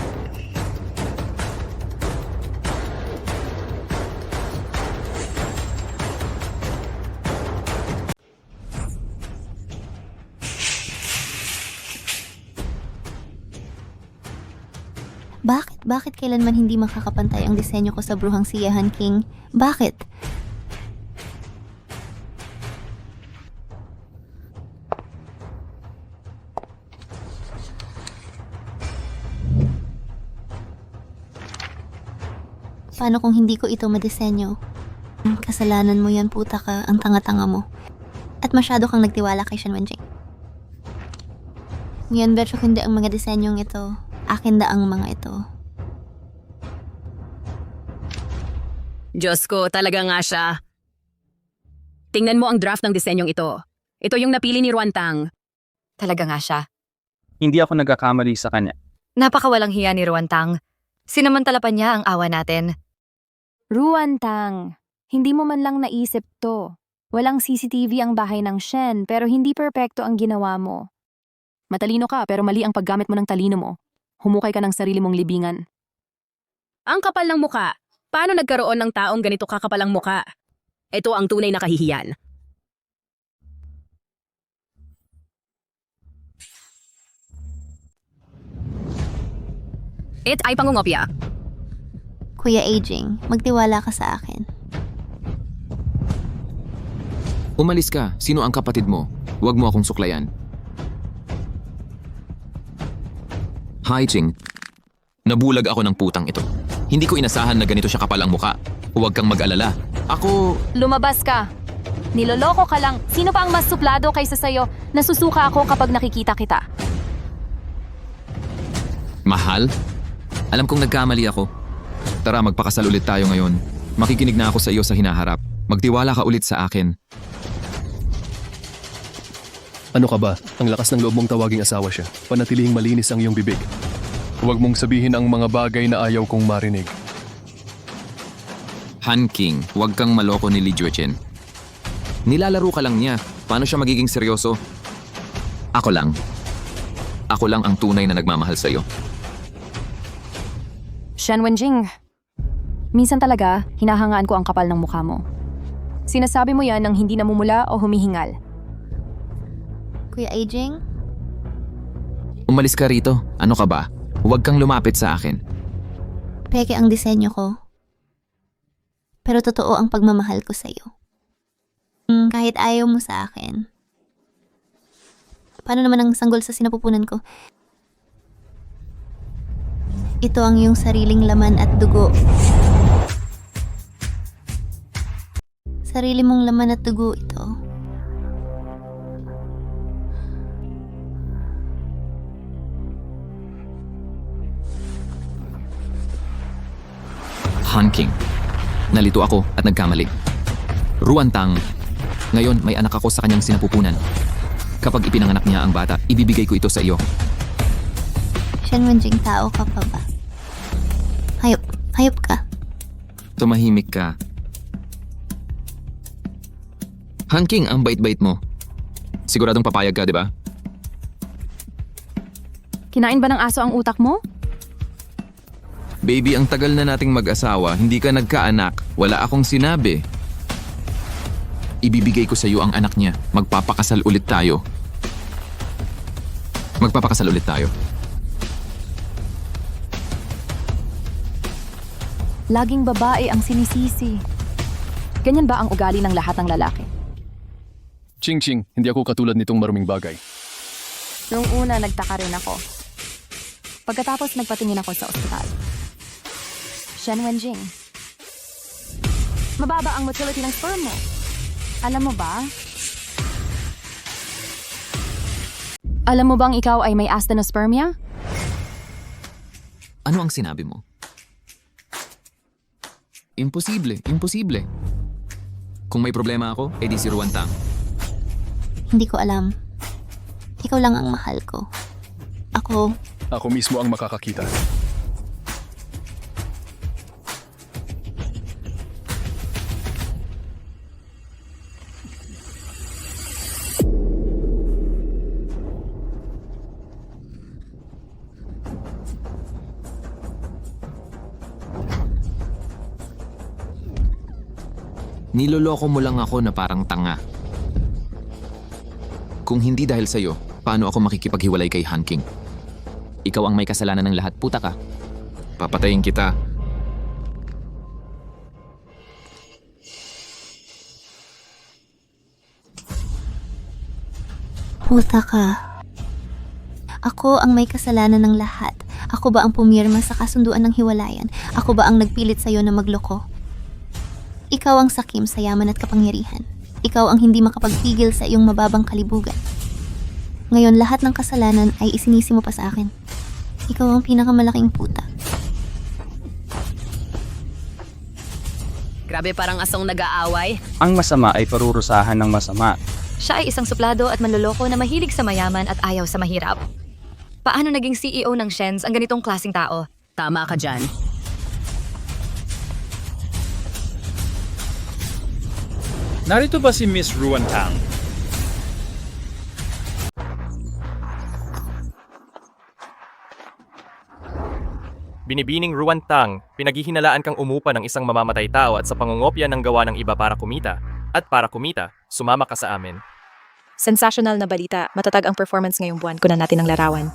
Bakit kailanman hindi makakapantay ang disenyo ko sa bruhang si Ye Hanking? Bakit? Paano kung hindi ko ito madisenyo? Kasalanan mo yan, puta ka. Ang tanga-tanga mo. At masyado kang nagtiwala kay Shen Wenjing. Ngayon betro hindi ang mga disenyong ito. Akin na ang mga ito. Diyos ko, talaga nga siya. Tingnan mo ang draft ng disenyong ito. Ito yung napili ni Ruantang. Talaga nga siya. Hindi ako nagkakamali sa kanya. Napakawalang hiya ni Ruantang. Sinamantala pa niya ang awa natin. Ruantang, hindi mo man lang naisip to. Walang CCTV ang bahay ng Shen pero hindi perpekto ang ginawa mo. Matalino ka pero mali ang paggamit mo ng talino mo. Humukay ka ng sarili mong libingan. Ang kapal ng muka. Paano nagkaroon ng taong ganito kakapalang muka? Ito ang tunay na kahihiyan. It ay pangungopya. Kuya Aging, magtiwala ka sa akin. Umalis ka. Sino ang kapatid mo? Huwag mo akong suklayan. Hi, Ching. Nabulag ako ng putang ito. Hindi ko inasahan na ganito siya kapal ang muka. Huwag kang mag-alala. Ako... Lumabas ka. Niloloko ka lang. Sino pa ang mas suplado kaysa sayo? Nasusuka ako kapag nakikita kita. Mahal? Alam kong nagkamali ako. Tara, magpakasal ulit tayo ngayon. Makikinig na ako sa iyo sa hinaharap. Magtiwala ka ulit sa akin. Ano ka ba? Ang lakas ng loob mong tawaging asawa siya. Panatilihing malinis ang iyong bibig. Huwag mong sabihin ang mga bagay na ayaw kong marinig. Han King, huwag kang maloko ni Li Juechen. Nilalaro ka lang niya. Paano siya magiging seryoso? Ako lang. Ako lang ang tunay na nagmamahal sa iyo. Shen Wenjing, minsan talaga, hinahangaan ko ang kapal ng mukha mo. Sinasabi mo yan nang hindi namumula o humihingal. Kuya Aging? Umalis ka rito. Ano ka ba? Huwag kang lumapit sa akin. Peke ang disenyo ko. Pero totoo ang pagmamahal ko sa'yo. Kahit ayaw mo sa akin. Paano naman ang sanggol sa sinapupunan ko? Ito ang iyong sariling laman at dugo. Sarili mong laman at dugo ito. Han King. Nalito ako at nagkamali. Ruantang. Ngayon may anak ako sa kanyang sinapupunan. Kapag ipinanganak niya ang bata, ibibigay ko ito sa iyo. Shen Wenjing, tao ka pa ba? Hayop ka. Tumahimik ka. Han King, ang bait-bait mo. Siguradong papayag ka, di ba? Kinain ba ng aso ang utak mo? Baby, ang tagal na nating mag-asawa, hindi ka nagkaanak. Wala akong sinabi. Ibibigay ko sa iyo ang anak niya. Magpapakasal ulit tayo. Magpapakasal ulit tayo. Laging babae ang sinisisi. Ganyan ba ang ugali ng lahat ng lalaki? Ching Ching, hindi ako katulad nitong maruming bagay. Noong una, nagtaka rin ako. Pagkatapos, nagpatingin ako sa ospital. Shen Wenjing. Mababa ang motility ng sperm mo. Alam mo ba? Alam mo bang ikaw ay may astenospermia? Ano ang sinabi mo? Imposible, imposible. Kung may problema ako, edi si Ruantang. Hindi ko alam. Ikaw lang ang mahal ko. Ako mismo ang makakakita. Niloloko mo lang ako na parang tanga. Kung hindi dahil sa'yo, paano ako makikipaghiwalay kay Han King? Ikaw ang may kasalanan ng lahat, puta ka. Papatayin kita. Puta ka. Ako ang may kasalanan ng lahat. Ako ba ang pumirma sa kasunduan ng hiwalayan? Ako ba ang nagpilit sa'yo na magloko? Ikaw ang sakim sa yaman at kapangyarihan. Ikaw ang hindi makapagpigil sa iyong mababang kalibugan. Ngayon lahat ng kasalanan ay isinisi mo pa sa akin. Ikaw ang pinakamalaking puta. Grabe, parang asong nag-aaway. Ang masama ay parurusahan ng masama. Siya ay isang suplado at manloloko na mahilig sa mayaman at ayaw sa mahirap. Paano naging CEO ng Shen's ang ganitong klaseng tao? Tama ka dyan. Narito ba si Miss Ruan Tang? Binibining Ruan Tang, pinaghihinalaan kang umupa ng isang mamamatay tao at sa pangungopya ng gawa ng iba para kumita. At para kumita, sumama ka sa amin. Sensational na balita. Matatag ang performance ngayong buwan. Kunan natin ang larawan.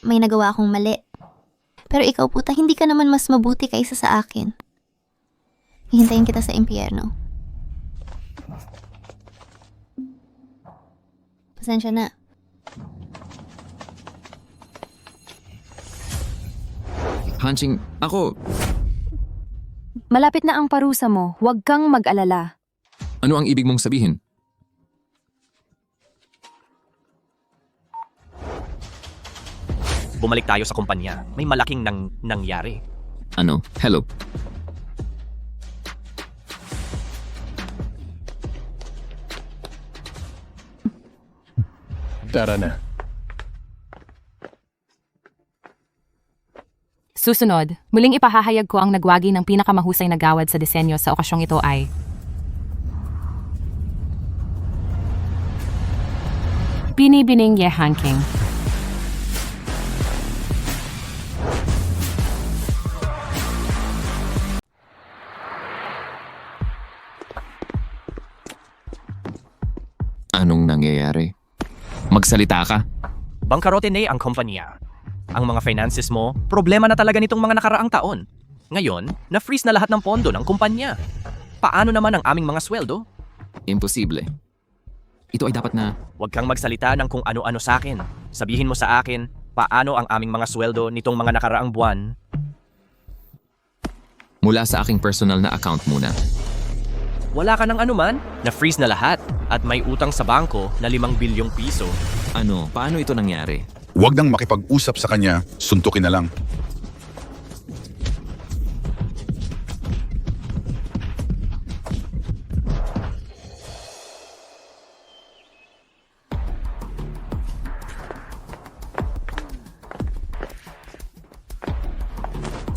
May nagawa akong mali. Pero ikaw puta, hindi ka naman mas mabuti kaysa sa akin. Hihintayin kita sa impyerno. Pasensya na. Hanching, ako, Malapit na ang parusa mo, huwag kang mag-alala. ano ang ibig mong sabihin? Bumalik tayo sa kumpanya. May malaking nangyari. Ano? Hello? Tara na. Susunod, muling ipahahayag ko ang nagwagi ng pinakamahusay na gawad sa disenyo sa okasyong ito ay Binibining Ye Hanking. Anong nangyayari? Magsalita ka. Bangkarote na ang kumpanya. Ang mga finances mo, problema na talaga nitong mga nakaraang taon. Ngayon, na-freeze na lahat ng pondo ng kumpanya. Paano naman ang aming mga sweldo? Imposible. Ito ay dapat na... Huwag kang magsalita ng kung ano-ano sa akin. Sabihin mo sa akin, paano ang aming mga sweldo nitong mga nakaraang buwan? Mula sa aking personal na account muna. Wala ka ng anuman, na-freeze na lahat. At may utang sa bangko na 5 bilyong piso. Ano? Paano ito nangyari? Huwag nang makipag-usap sa kanya, suntukin na lang.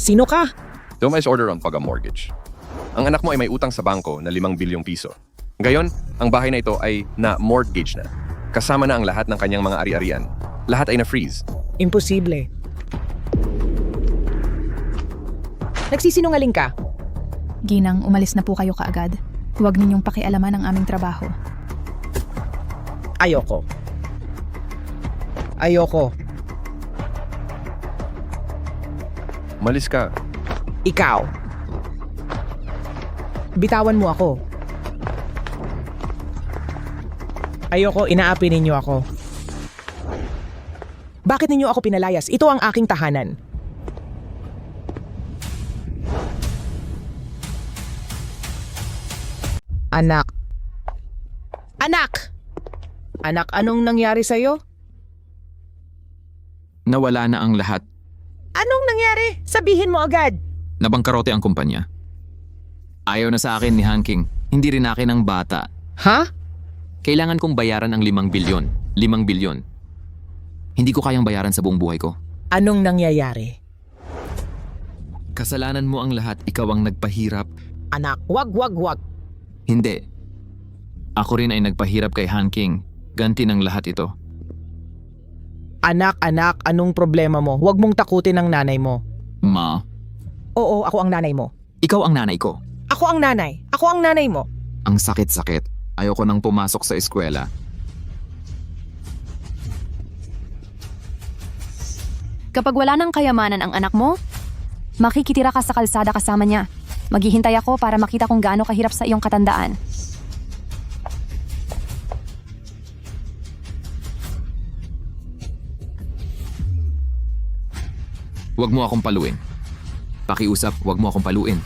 Sino ka? Thomas order on pag-mortgage. Ang anak mo ay may utang sa bangko na 5 bilyong piso. Ngayon, ang bahay na ito ay na-mortgage na. Kasama na ang lahat ng kanyang mga ari-arian. Lahat ay na-freeze. Imposible. Nagsisinungaling ka. Ginang, umalis na po kayo kaagad. Huwag ninyong pakialaman ang aming trabaho. Ayoko. Ayoko. Malis ka. Ikaw. Bitawan mo ako. Ayoko, inaapi ninyo ako. Bakit ninyo ako pinalayas? Ito ang aking tahanan. Anak. Anak! Anak, anong nangyari sa'yo? Nawala na ang lahat. Anong nangyari? Sabihin mo agad. Nabangkarote ang kumpanya. Ayaw na sa akin ni Hanking. Hindi rin akin ang bata. Ha? Kailangan kong bayaran ang 5 bilyon. 5 bilyon. Hindi ko kayang bayaran sa buong buhay ko. Anong nangyayari? Kasalanan mo ang lahat. Ikaw ang nagpahirap. Anak, wag. Hindi. Ako rin ay nagpahirap kay Hanking. Ganti ng lahat ito. Anak, anong problema mo? Huwag mong takutin ang nanay mo. Ma, Oo, ako ang nanay mo. ikaw ang nanay ko. Ako ang nanay. Ako ang nanay mo. Ang sakit-sakit. Ayoko nang pumasok sa eskwela. Kapag wala ng kayamanan ang anak mo, makikitira ka sa kalsada kasama niya. Maghihintay ako para makita kung gaano kahirap sa iyong katandaan. Huwag mo akong paluin. Pakiusap, huwag mo akong paluin.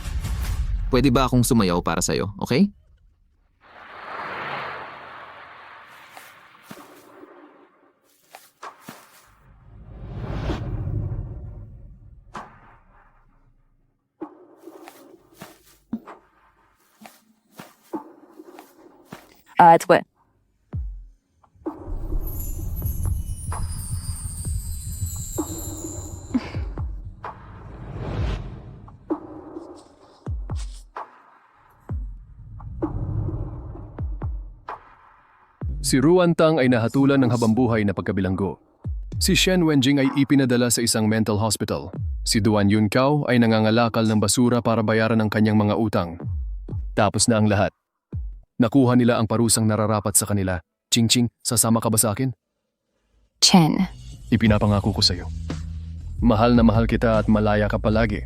Pwede ba akong sumayaw para sa'yo, okay? At Si Ruan Tang ay nahatulan ng habambuhay na pagkabilanggo. Si Shen Wenjing ay ipinadala sa isang mental hospital. Si Duan Yunkao ay nangangalakal ng basura para bayaran ang kanyang mga utang. Tapos na ang lahat. Nakuha nila ang parusang nararapat sa kanila. Ching-ching, sasama ka ba sa akin? Chen. Ipinapangako ko sa'yo. Mahal na mahal kita at malaya ka palagi.